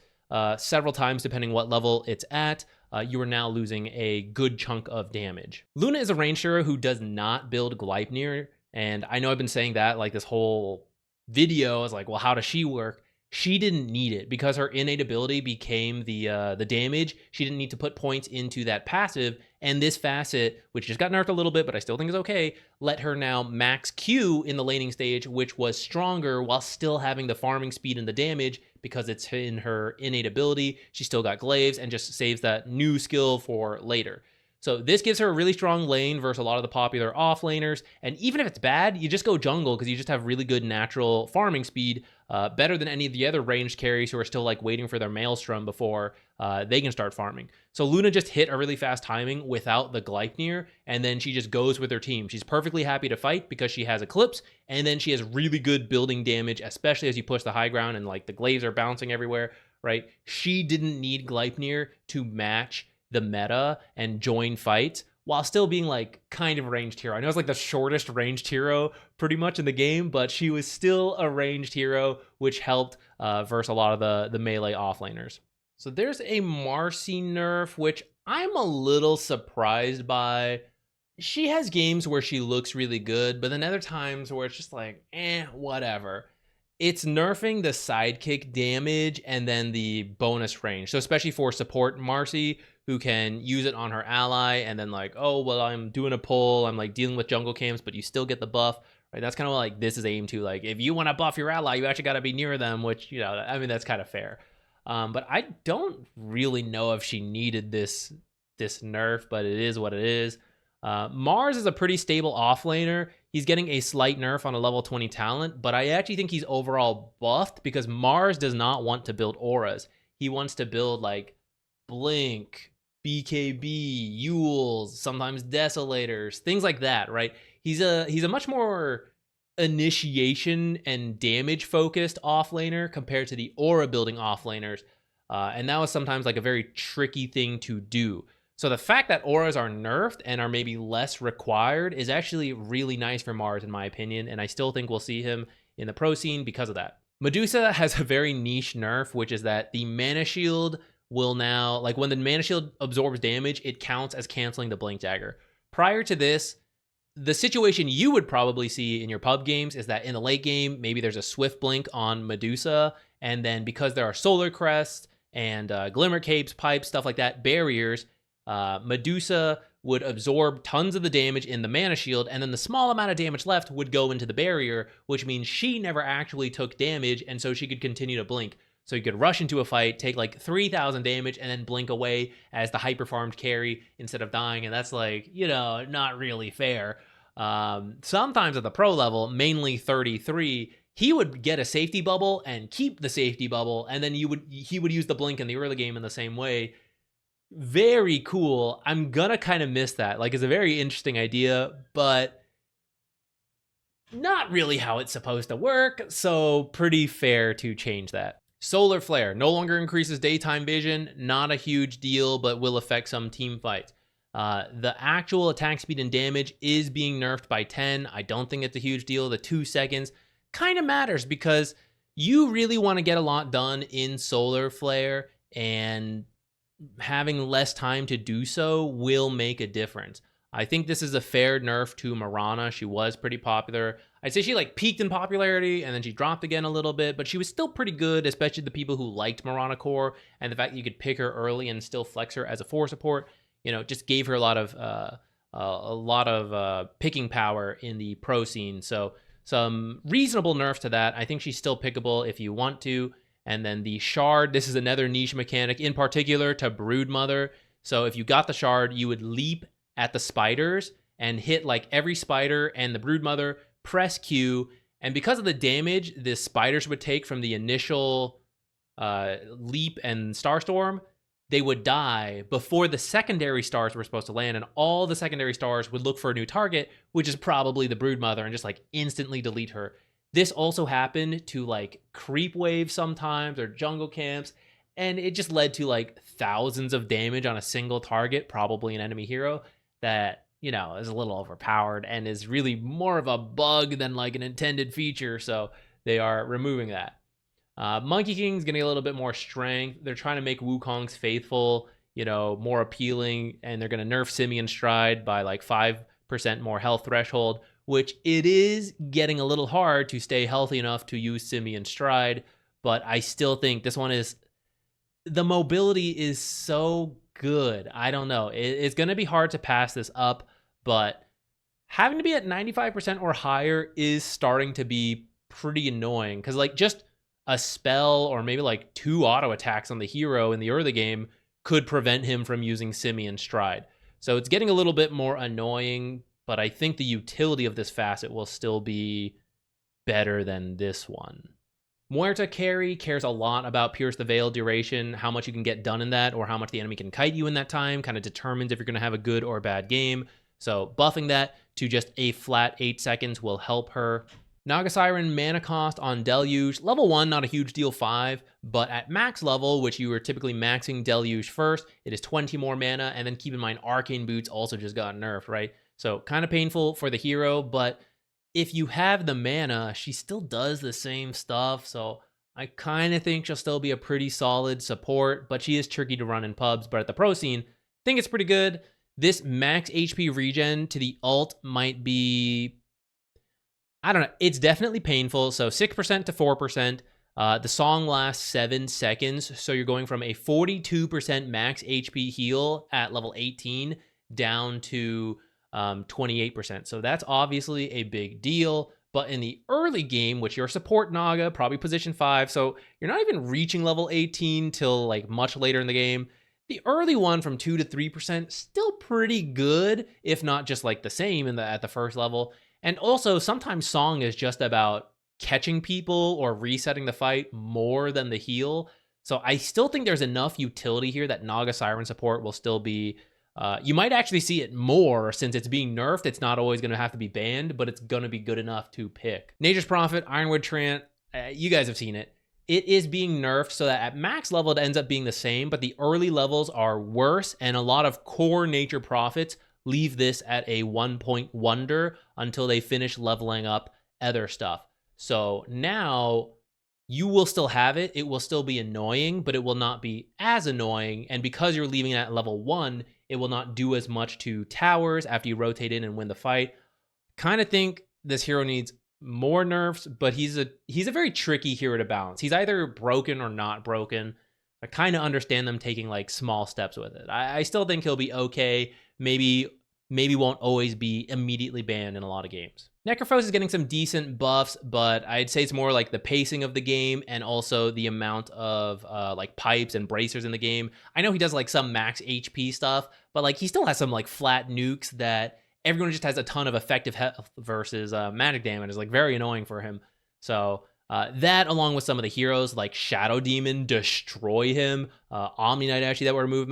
several times depending what level it's at, you are now losing a good chunk of damage. Luna is a range hero who does not build Gleipnir, and I know I've been saying that like this whole video. I was like, well, how does she work? She didn't need it because her innate ability became the damage. She didn't need to put points into that passive, and this facet, which just got nerfed a little bit, but I still think is okay, let her now max Q in the laning stage, which was stronger while still having the farming speed and the damage because it's in her innate ability. She still got glaives and just saves that new skill for later. So this gives her a really strong lane versus a lot of the popular offlaners. And even if it's bad, you just go jungle because you just have really good natural farming speed, better than any of the other ranged carries who are still like waiting for their maelstrom before they can start farming. So Luna just hit a really fast timing without the Gleipnir, and then she just goes with her team. She's perfectly happy to fight because she has Eclipse, and then she has really good building damage, especially as you push the high ground and like the glaives are bouncing everywhere, right? She didn't need Gleipnir to match the meta and join fights while still being like kind of a ranged hero. I know it's like the shortest ranged hero pretty much in the game, but she was still a ranged hero, which helped versus a lot of the melee offlaners. So there's a Marcy nerf, which I'm a little surprised by. She has games where she looks really good, but then other times where it's just like, whatever. It's nerfing the sidekick damage and then the bonus range. So especially for support Marcy, who can use it on her ally and then like, oh, well, I'm doing a pull, I'm like dealing with jungle camps, but you still get the buff, right? That's kind of like this is aimed to. Like, if you want to buff your ally, you actually got to be near them, which, you know, I mean, that's kind of fair. But I don't really know if she needed this nerf, but it is what it is. Mars is a pretty stable offlaner. He's getting a slight nerf on a level 20 talent, but I actually think he's overall buffed because Mars does not want to build auras. He wants to build like Blink, BKB, Yules, sometimes Desolators, things like that, right? He's a much more initiation and damage focused offlaner compared to the aura building offlaners, and that was sometimes like a very tricky thing to do. So the fact that auras are nerfed and are maybe less required is actually really nice for Mars, in my opinion, and I still think we'll see him in the pro scene because of that. Medusa has a very niche nerf, which is that the mana shield will now, like when the mana shield absorbs damage, it counts as canceling the blink dagger. Prior to this, the situation you would probably see in your pub games is that in the late game, maybe there's a swift blink on Medusa, and then because there are solar crests and glimmer capes, pipes, stuff like that, barriers, Medusa would absorb tons of the damage in the mana shield, and then the small amount of damage left would go into the barrier, which means she never actually took damage, and so she could continue to blink. So you could rush into a fight, take like 3,000 damage, and then blink away as the hyper-farmed carry instead of dying, and that's like, you know, not really fair. Sometimes at the pro level, mainly 33, he would get a safety bubble and keep the safety bubble, and then he would use the blink in the early game in the same way. Very cool. I'm gonna kind of miss that. Like, it's a very interesting idea, but not really how it's supposed to work, so pretty fair to change that. Solar Flare no longer increases daytime vision, not a huge deal, but will affect some team fights. The actual attack speed and damage is being nerfed by 10. I don't think it's a huge deal. The 2 seconds kind of matters because you really want to get a lot done in Solar Flare, and having less time to do so will make a difference. I think this is a fair nerf to Mirana. She was pretty popular. I'd say she like peaked in popularity and then she dropped again a little bit, but she was still pretty good, especially the people who liked Mirana core, and the fact that you could pick her early and still flex her as a 4 support, you know, just gave her a lot of picking power in the pro scene. So some reasonable nerfs to that. I think she's still pickable if you want to. And then the shard, this is another niche mechanic, in particular to Broodmother. So if you got the shard, you would leap at the spiders and hit like every spider and the Broodmother, press Q, and because of the damage the spiders would take from the initial leap and Starstorm, they would die before the secondary stars were supposed to land, and all the secondary stars would look for a new target, which is probably the Broodmother, and just like instantly delete her. This also happened to like creep waves sometimes or jungle camps, and it just led to like thousands of damage on a single target, probably an enemy hero, that, you know, is a little overpowered and is really more of a bug than like an intended feature. So they are removing that. Monkey King's getting a little bit more strength. They're trying to make Wukong's Faithful, you know, more appealing, and they're going to nerf Simian Stride by like 5% more health threshold, which it is getting a little hard to stay healthy enough to use Simian Stride, but I still think this one is, the mobility is so good. I don't know. It's going to be hard to pass this up, but having to be at 95% or higher is starting to be pretty annoying, because like just a spell or maybe like 2 auto attacks on the hero in the early game could prevent him from using Simian Stride. So it's getting a little bit more annoying, but I think the utility of this facet will still be better than this one. Muerta carry cares a lot about Pierce the Veil duration. How much you can get done in that, or how much the enemy can kite you in that time, kind of determines if you're going to have a good or bad game. So buffing that to just a flat 8 seconds will help her. Naga Siren mana cost on Deluge, level 1, not a huge deal, 5, but at max level, which you are typically maxing Deluge first, it is 20 more mana, and then keep in mind Arcane Boots also just got nerfed, right? So kind of painful for the hero, but if you have the mana, she still does the same stuff, so I kind of think she'll still be a pretty solid support, but she is tricky to run in pubs. But at the pro scene, I think it's pretty good. This max HP regen to the ult might be, I don't know, it's definitely painful. So 6% to 4%. The song lasts 7 seconds, so you're going from a 42% max HP heal at level 18 down to 28%. So that's obviously a big deal. But in the early game, which you're support Naga, probably position 5, so you're not even reaching level 18 till like much later in the game. The early one from 2 to 3%, still pretty good, if not just like the same at the first level. And also, sometimes Song is just about catching people or resetting the fight more than the heal. So I still think there's enough utility here that Naga Siren support will still be, you might actually see it more since it's being nerfed. It's not always going to have to be banned, but it's going to be good enough to pick. Nature's Prophet, Ironwood Trant, you guys have seen it. It is being nerfed so that at max level it ends up being the same, but the early levels are worse, and a lot of core Nature Prophets leave this at a 1-point wonder until they finish leveling up other stuff. So now you will still have it. It will still be annoying, but it will not be as annoying. And because you're leaving it at level 1, it will not do as much to towers after you rotate in and win the fight. Kind of think this hero needs more nerfs, but he's a very tricky hero to balance. He's either broken or not broken. I kind of understand them taking like small steps with it. I still think he'll be okay. Maybe won't always be immediately banned in a lot of games. Necrophos is getting some decent buffs, but I'd say it's more like the pacing of the game and also the amount of like pipes and bracers in the game. I know he does like some max HP stuff, but like he still has some like flat nukes that everyone just has a ton of effective health versus magic damage is like very annoying for him. So that along with some of the heroes like Shadow Demon destroy him, Omni Knight actually that we're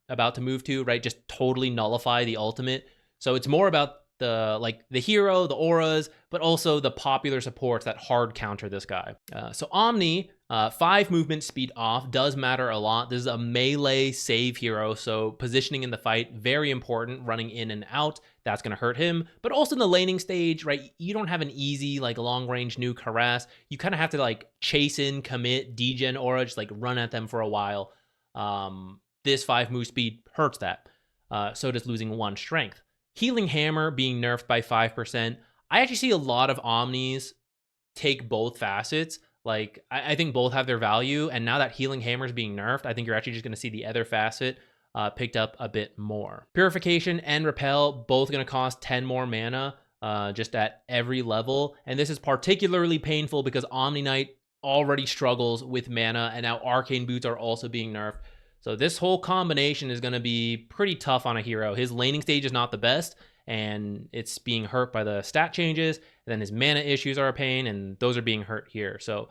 about to move to, right? Just totally nullify the ultimate. So it's more about the hero, the auras, but also the popular supports that hard counter this guy. So Omni, 5 movement speed off does matter a lot. This is a melee save hero, so positioning in the fight, very important, running in and out, that's gonna hurt him. But also in the laning stage, right, you don't have an easy like long range nuke harass. You kind of have to like chase in, commit, degen aura, just like run at them for a while. This 5 move speed hurts that. So does losing 1 strength. Healing Hammer being nerfed by 5%. I actually see a lot of Omnis take both facets. Like, I think both have their value. And now that Healing Hammer is being nerfed, I think you're actually just going to see the other facet picked up a bit more. Purification and Repel, both going to cost 10 more mana just at every level. And this is particularly painful because Omni Knight already struggles with mana. And now Arcane Boots are also being nerfed. So this whole combination is going to be pretty tough on a hero. His laning stage is not the best, and it's being hurt by the stat changes. And then his mana issues are a pain, and those are being hurt here. So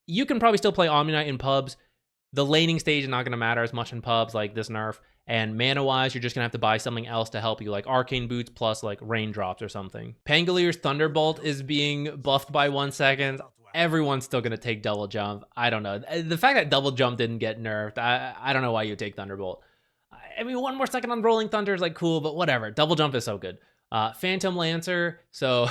you can probably still play Omni Knight in pubs. The laning stage is not going to matter as much in pubs like this nerf. And mana-wise, you're just going to have to buy something else to help you, like Arcane Boots plus like Raindrops or something. Pangalier's Thunderbolt is being buffed by 1 second. Everyone's still going to take Double Jump. I don't know. The fact that Double Jump didn't get nerfed, I don't know why you take Thunderbolt. I mean, 1 more second on Rolling Thunder is like cool, but whatever. Double Jump is so good. Phantom Lancer. So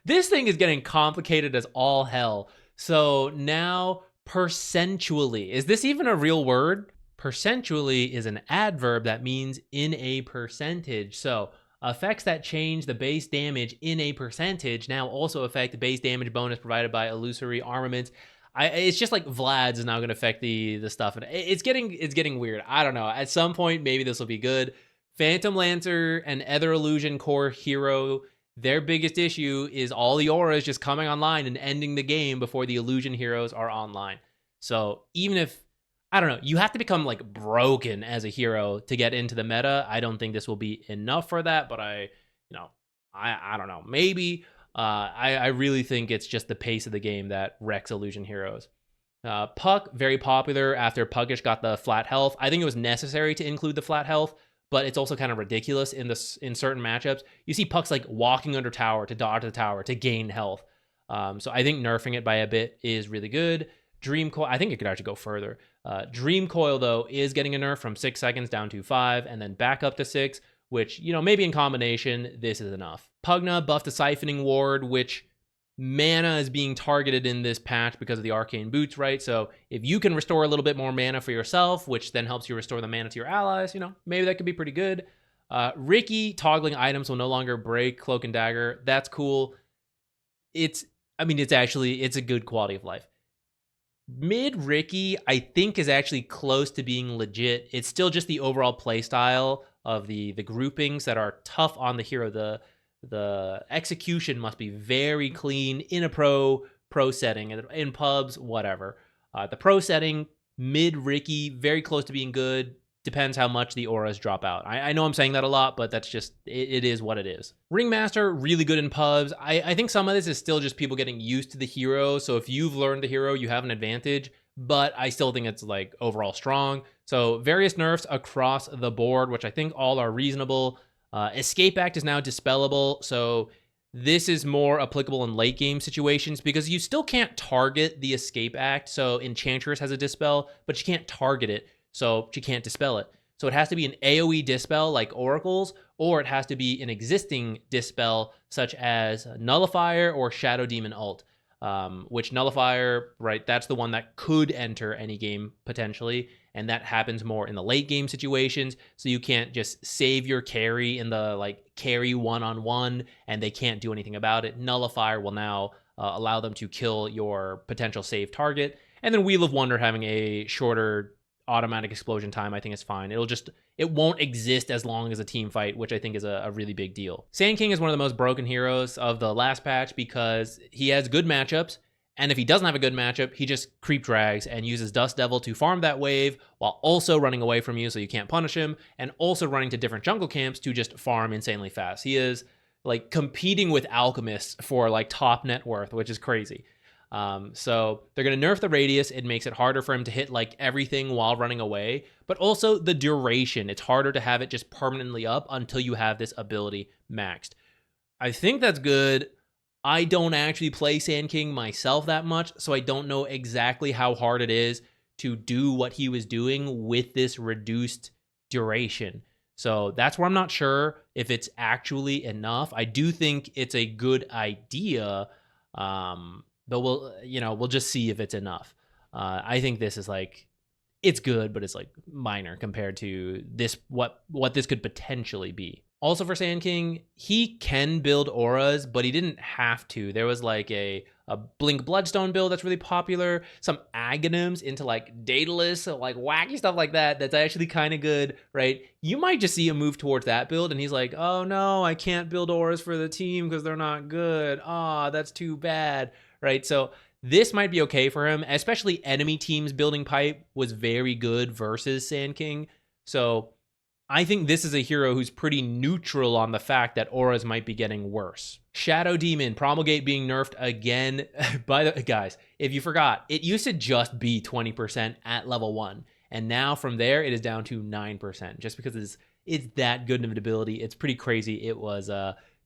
this thing is getting complicated as all hell. So now percentually, is this even a real word? Percentually is an adverb that means in a percentage. So effects that change the base damage in a percentage now also affect the base damage bonus provided by illusory armaments. It's just like Vlad's is now going to affect the stuff, and it's getting weird. I don't know. At some point, maybe this will be good. Phantom Lancer and Ether Illusion core hero, their biggest issue is all the auras just coming online and ending the game before the illusion heroes are online. So even if, I don't know, you have to become like broken as a hero to get into the meta. I don't think this will be enough for that, but I don't know. Maybe. I really think it's just the pace of the game that wrecks illusion heroes. Puck, very popular after Puckish got the flat health. I think it was necessary to include the flat health, but it's also kind of ridiculous in certain matchups. You see Pucks like walking under tower to dodge the tower to gain health. So I think nerfing it by a bit is really good. Dream Coil, I think it could actually go further. Dream Coil, though, is getting a nerf from 6 seconds down to 5 and then back up to 6, which, maybe in combination, this is enough. Pugna buffed the Siphoning Ward, which mana is being targeted in this patch because of the Arcane Boots, right? So if you can restore a little bit more mana for yourself, which then helps you restore the mana to your allies, maybe that could be pretty good. Ricky, toggling items will no longer break Cloak and Dagger. That's cool. It's a good quality of life. Mid Ricky, I think, is actually close to being legit. It's still just the overall playstyle of the groupings that are tough on the hero. The execution must be very clean in a pro setting, in pubs, whatever. The pro setting, mid Ricky, very close to being good. Depends how much the auras drop out. I know I'm saying that a lot, but that's just, it is what it is. Ringmaster, really good in pubs. I think some of this is still just people getting used to the hero. So if you've learned the hero, you have an advantage, but I still think it's like overall strong. So various nerfs across the board, which I think all are reasonable. Escape Act is now dispellable. So this is more applicable in late game situations because you still can't target the Escape Act. So Enchantress has a dispel, but you can't target it. So she can't dispel it. So it has to be an AoE dispel like Oracle's, or it has to be an existing dispel such as Nullifier or Shadow Demon ult, which Nullifier, right, that's the one that could enter any game potentially, and that happens more in the late game situations, so you can't just save your carry in the like carry one-on-one and they can't do anything about it. Nullifier will now allow them to kill your potential save target, and then Wheel of Wonder having a shorter automatic explosion time, I think is fine. It won't exist as long as a team fight, which I think is a really big deal. Sand King is one of the most broken heroes of the last patch because he has good matchups, and if he doesn't have a good matchup, he just creep drags and uses Dust Devil to farm that wave while also running away from you so you can't punish him, and also running to different jungle camps to just farm insanely fast. He is like competing with alchemists for like top net worth, which is crazy. So they're going to nerf the radius. It makes it harder for him to hit like everything while running away, but also the duration. It's harder to have it just permanently up until you have this ability maxed. I think that's good. I don't actually play Sand King myself that much, so I don't know exactly how hard it is to do what he was doing with this reduced duration. So that's where I'm not sure if it's actually enough. I do think it's a good idea, but we'll just see if it's enough. I think this is like, it's good, but it's like minor compared to this, what this could potentially be. Also for Sand King, he can build auras, but he didn't have to. There was like a Blink Bloodstone build that's really popular, some Aghanims into like Daedalus, so like wacky stuff like that. That's actually kind of good, right? You might just see him move towards that build, and he's like, oh no, I can't build auras for the team because they're not good. Ah, that's too bad. Right, so this might be okay for him, especially enemy teams building pipe was very good versus Sand King. So I think this is a hero who's pretty neutral on the fact that auras might be getting worse. Shadow Demon, Promulgate being nerfed again. By the guys, if you forgot, it used to just be 20% at level 1, and now from there it is down to 9%, just because it's that good of an ability. It's pretty crazy. It was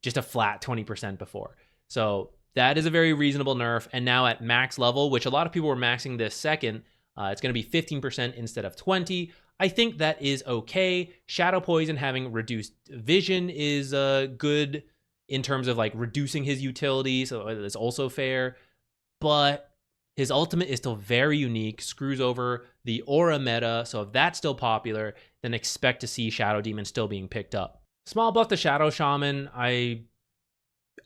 just a flat 20% before. So that is a very reasonable nerf, and now at max level, which a lot of people were maxing this second, it's going to be 15% instead of 20. I think that is okay. Shadow Poison having reduced vision is good in terms of like reducing his utility, so it's also fair. But His ultimate is still very unique, screws over the aura meta, so if that's still popular, then expect to see Shadow Demon still being picked up. Small buff to Shadow Shaman,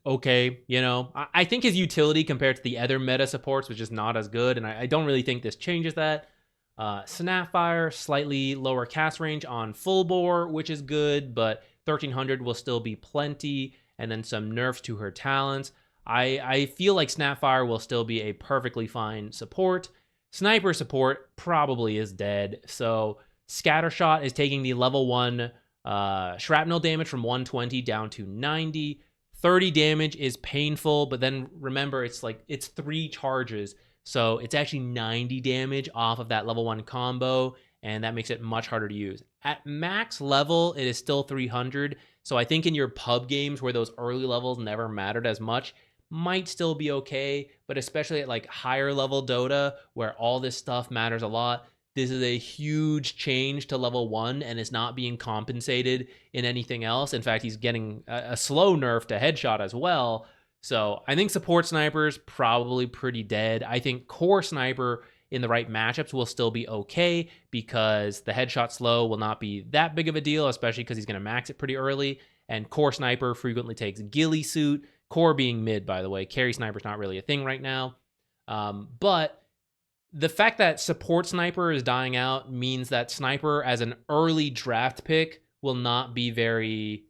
okay, you know, I think his utility compared to the other meta supports was just not as good, and I don't really think this changes that. Snapfire, slightly lower cast range on full bore, which is good, but 1300 will still be plenty, and then some nerfs to her talents. I feel like Snapfire will still be a perfectly fine support. Sniper support probably is dead, so Scattershot is taking the level 1 shrapnel damage from 120 down to 90. 30 damage is painful, but then remember, it's 3 charges, so it's actually 90 damage off of that level 1 combo, and that makes it much harder to use. At max level, it is still 300, so I think in your pub games where those early levels never mattered as much, might still be okay, but especially at like higher level Dota, where all this stuff matters a lot, this is a huge change to level 1, and it's not being compensated in anything else. In fact, he's getting a slow nerf to headshot as well. So I think support sniper's probably pretty dead. I think core sniper in the right matchups will still be okay, because the headshot slow will not be that big of a deal, especially because he's going to max it pretty early. And core sniper frequently takes ghillie suit, core being mid, by the way. Carry sniper's not really a thing right now. But the fact that support sniper is dying out means that sniper as an early draft pick will not be very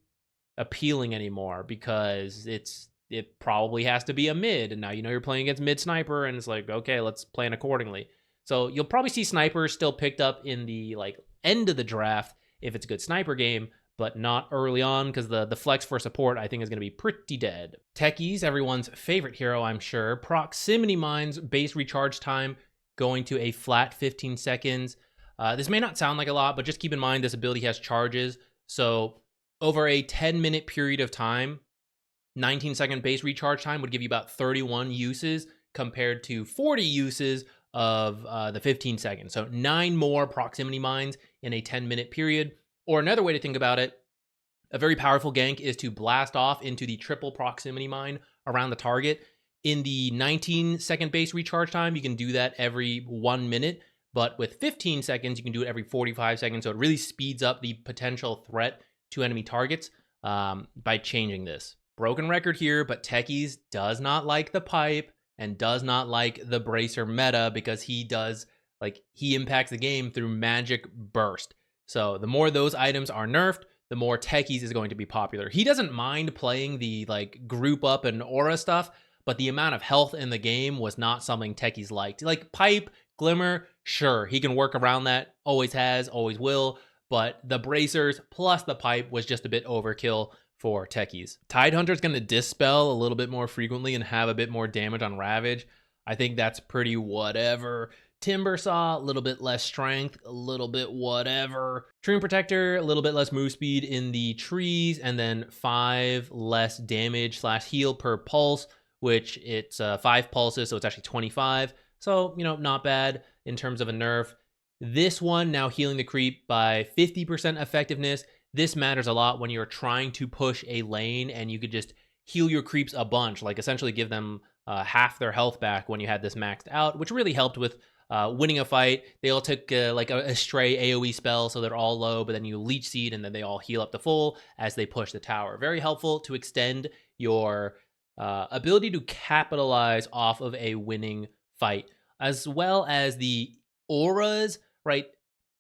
appealing anymore, because it probably has to be a mid, and now you know you're playing against mid sniper, and it's like, okay, let's plan accordingly. So you'll probably see sniper still picked up in the like end of the draft if it's a good sniper game, but not early on, because the flex for support I think is going to be pretty dead. Techies, everyone's favorite hero, I'm sure. Proximity mines, base recharge time going to a flat 15 seconds. This may not sound like a lot, but just keep in mind this ability has charges. So over a 10-minute period of time, 19-second base recharge time would give you about 31 uses compared to 40 uses of the 15 seconds. So 9 more proximity mines in a 10-minute period. Or another way to think about it, a very powerful gank is to blast off into the triple proximity mine around the target. In the 19-second base recharge time, you can do that every 1 minute, but with 15 seconds, you can do it every 45 seconds, so it really speeds up the potential threat to enemy targets by changing this. Broken record here, but Techies does not like the pipe and does not like the bracer meta, because he impacts the game through magic burst. So the more those items are nerfed, the more Techies is going to be popular. He doesn't mind playing the like group up and aura stuff, but the amount of health in the game was not something Techies liked. Like pipe, glimmer, sure, he can work around that, always has, always will, but the bracers plus the pipe was just a bit overkill for Techies. Tidehunter's going to dispel a little bit more frequently and have a bit more damage on Ravage. I think that's pretty whatever. Timbersaw, a little bit less strength, a little bit whatever. Treant Protector, a little bit less move speed in the trees, and then 5 less damage / heal per pulse, which it's 5 pulses, so it's actually 25. So, you know, not bad in terms of a nerf. This one, now healing the creep by 50% effectiveness. This matters a lot when you're trying to push a lane and you could just heal your creeps a bunch, like essentially give them half their health back when you had this maxed out, which really helped with winning a fight. They all took like a stray AoE spell, so they're all low, but then you leech seed and then they all heal up to full as they push the tower. Very helpful to extend your ability to capitalize off of a winning fight, as well as the auras, right?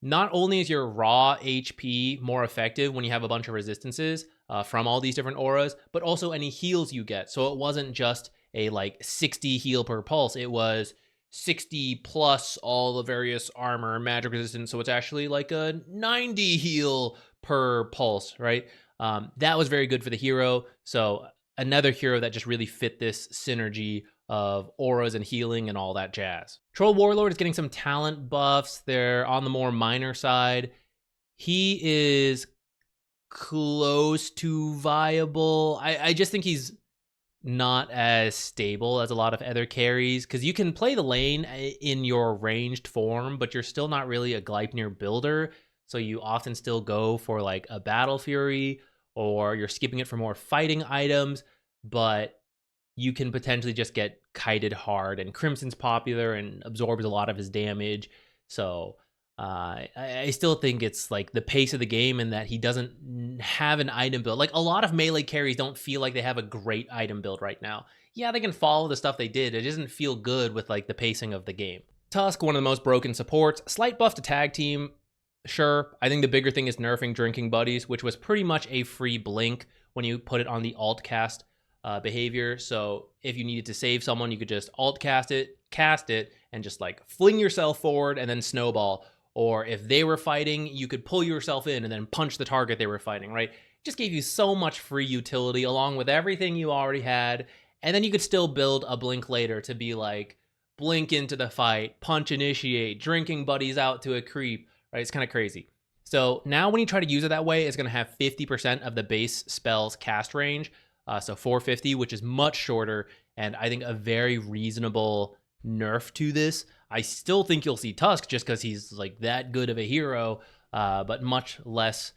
Not only is your raw HP more effective when you have a bunch of resistances from all these different auras, but also any heals you get. So it wasn't just a like 60 heal per pulse, it was 60 plus all the various armor and magic resistance, so it's actually like a 90 heal per pulse, right? That was very good for the hero. So another hero that just really fit this synergy of auras and healing and all that jazz. Troll Warlord is getting some talent buffs. They're on the more minor side. He is close to viable. I just think he's not as stable as a lot of other carries, because you can play the lane in your ranged form, but you're still not really a Gleipnir builder, so you often still go for like a Battle Fury, or you're skipping it for more fighting items, but you can potentially just get kited hard, and Crimson's popular and absorbs a lot of his damage. So I still think it's like the pace of the game and that he doesn't have an item build. Like a lot of melee carries don't feel like they have a great item build right now. Yeah, they can follow the stuff they did. It doesn't feel good with like the pacing of the game. Tusk, one of the most broken supports. Slight buff to tag team. Sure, I think the bigger thing is nerfing Drinking Buddies, which was pretty much a free blink when you put it on the alt cast behavior. So if you needed to save someone, you could just alt cast it, and just like fling yourself forward and then snowball. Or if they were fighting, you could pull yourself in and then punch the target they were fighting, right? It just gave you so much free utility along with everything you already had. And then you could still build a blink later to be like, blink into the fight, punch initiate, Drinking Buddies out to a creep, right? It's kind of crazy. So now when you try to use it that way, it's going to have 50% of the base spell's cast range. So 450, which is much shorter, and I think a very reasonable nerf to this. I still think you'll see Tusk just because he's like that good of a hero, but much less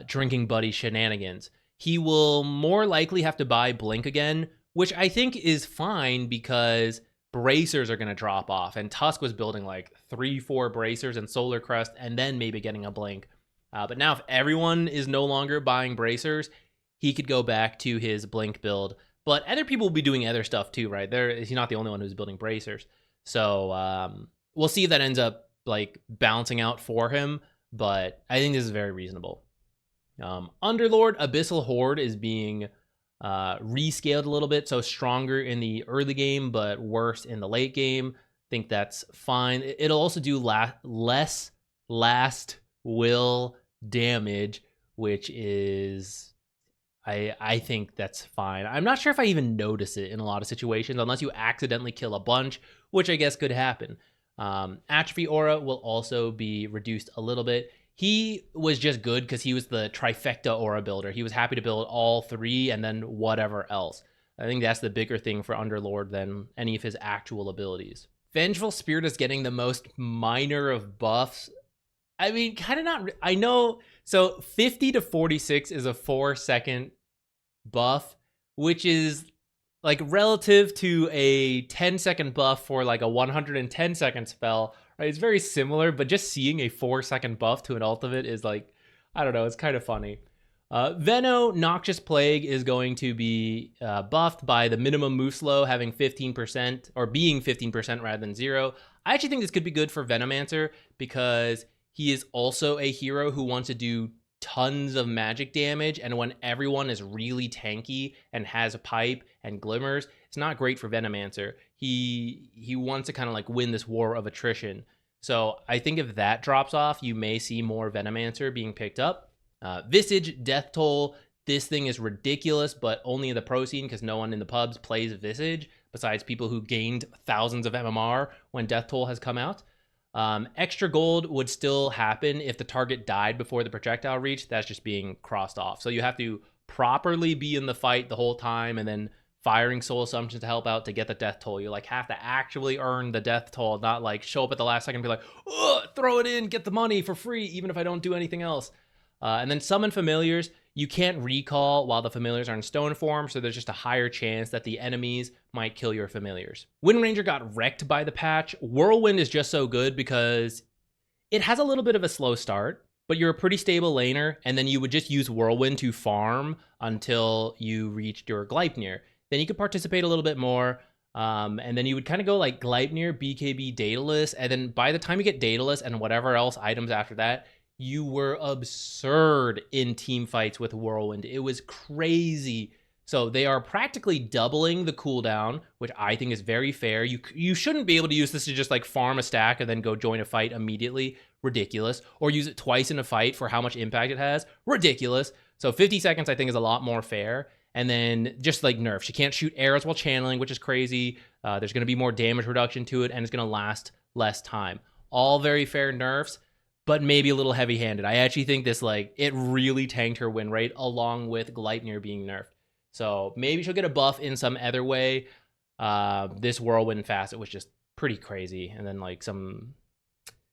Drinking Buddy shenanigans. He will more likely have to buy Blink again, which I think is fine because bracers are going to drop off, and Tusk was building like 3-4 bracers and Solar Crest and then maybe getting a Blink. But now if everyone is no longer buying bracers, he could go back to his Blink build. But other people will be doing other stuff too, right? He's not the only one who's building bracers. So we'll see if that ends up like balancing out for him, but I think this is very reasonable. Underlord Abyssal Horde is being rescaled a little bit, so stronger in the early game, but worse in the late game. I think that's fine. It'll also do less last will damage, which is... I think that's fine. I'm not sure if I even notice it in a lot of situations, unless you accidentally kill a bunch, which I guess could happen. Atrophy Aura will also be reduced a little bit. He was just good because he was the trifecta Aura builder. He was happy to build all three and then whatever else. I think that's the bigger thing for Underlord than any of his actual abilities. Vengeful Spirit is getting the most minor of buffs. I mean, kind of not... I know... So 50 to 46 is a 4-second buff, which is like relative to a 10-second buff for like a 110-second spell, right? It's very similar, but just seeing a 4-second buff to an ultimate is like, I don't know, it's kind of funny. Veno Noxious Plague is going to be buffed by the minimum move slow having 15% or being 15% rather than 0. I actually think this could be good for Venomancer because he is also a hero who wants to do tons of magic damage, and when everyone is really tanky and has a pipe and glimmers, it's not great for Venomancer. He wants to kind of like win this war of attrition. So I think if that drops off, you may see more Venomancer being picked up. Visage Death Toll. This thing is ridiculous, but only in the pro scene because no one in the pubs plays Visage besides people who gained thousands of MMR when Death Toll has come out. Extra gold would still happen if the target died before the projectile reached. That's just being crossed off. So you have to properly be in the fight the whole time and then firing soul assumptions to help out to get the death toll. You like have to actually earn the death toll, not like show up at the last second and be like, oh, throw it in, get the money for free, even if I don't do anything else. And then summon familiars. You can't recall while the familiars are in stone form, so there's just a higher chance that the enemies might kill your familiars. Wind Ranger got wrecked by the patch. Whirlwind is just so good because it has a little bit of a slow start, but you're a pretty stable laner, and then you would just use Whirlwind to farm until you reached your Gleipnir. Then you could participate a little bit more, and then you would kind of go like Gleipnir, BKB, Daedalus, and then by the time you get Daedalus and whatever else items after that, you were absurd in team fights with Whirlwind. It was crazy. So they are practically doubling the cooldown, which I think is very fair. You shouldn't be able to use this to just like farm a stack and then go join a fight immediately. Ridiculous. Or use it twice in a fight for how much impact it has. Ridiculous. So 50 seconds I think is a lot more fair. And then just like nerfs. You can't shoot arrows while channeling, which is crazy. There's going to be more damage reduction to it, and it's going to last less time. All very fair nerfs, but maybe a little heavy-handed. I actually think this, like, it really tanked her win rate along with Gleipnir being nerfed. So maybe she'll get a buff in some other way. This Whirlwind Facet was just pretty crazy. And then, like, some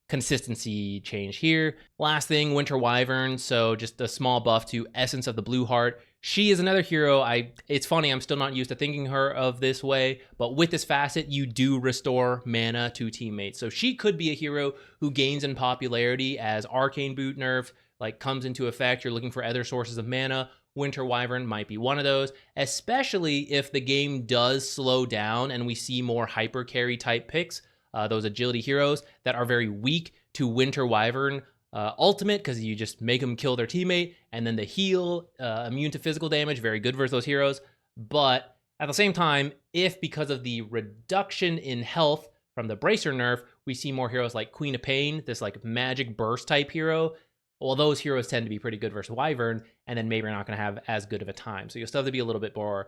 consistency change here. Last thing, Winter Wyvern. So just a small buff to Essence of the Blue Heart. She is another hero. It's funny, I'm still not used to thinking her of this way, but with this facet, you do restore mana to teammates. So she could be a hero who gains in popularity as Arcane boot nerf like comes into effect. You're looking for other sources of mana. Winter Wyvern might be one of those, especially if the game does slow down and we see more hyper carry type picks, those agility heroes that are very weak to Winter Wyvern ultimate, because you just make them kill their teammate, and then the heal, immune to physical damage, very good versus those heroes. But at the same time, if because of the reduction in health from the Bracer nerf, we see more heroes like Queen of Pain, this like magic burst type hero, well, those heroes tend to be pretty good versus Wyvern, and then maybe you're not going to have as good of a time. So you'll still have to be a little bit more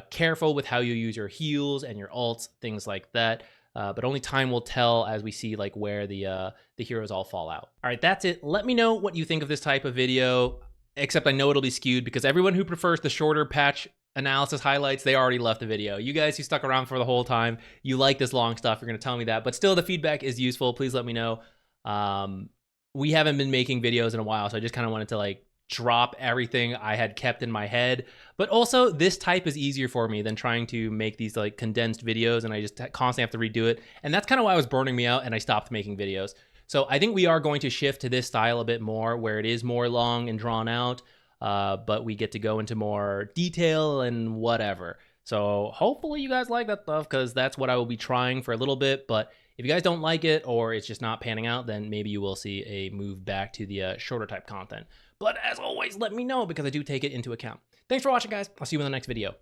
careful with how you use your heals and your ults, things like that. But only time will tell as we see like where the heroes all fall out. All right, that's it. Let me know what you think of this type of video, except I know it'll be skewed because everyone who prefers the shorter patch analysis highlights, they already left the video. You guys who stuck around for the whole time, you like this long stuff, you're gonna tell me that, but still the feedback is useful. Please let me know. We haven't been making videos in a while, so I just kind of wanted to like drop everything I had kept in my head. But also this type is easier for me than trying to make these like condensed videos, and I just constantly have to redo it. And that's kind of why it was burning me out and I stopped making videos. So I think we are going to shift to this style a bit more, where it is more long and drawn out, but we get to go into more detail and whatever. So hopefully you guys like that stuff, because that's what I will be trying for a little bit. But if you guys don't like it, or it's just not panning out, then maybe you will see a move back to the shorter type content. But as always, let me know, because I do take it into account. Thanks for watching, guys. I'll see you in the next video.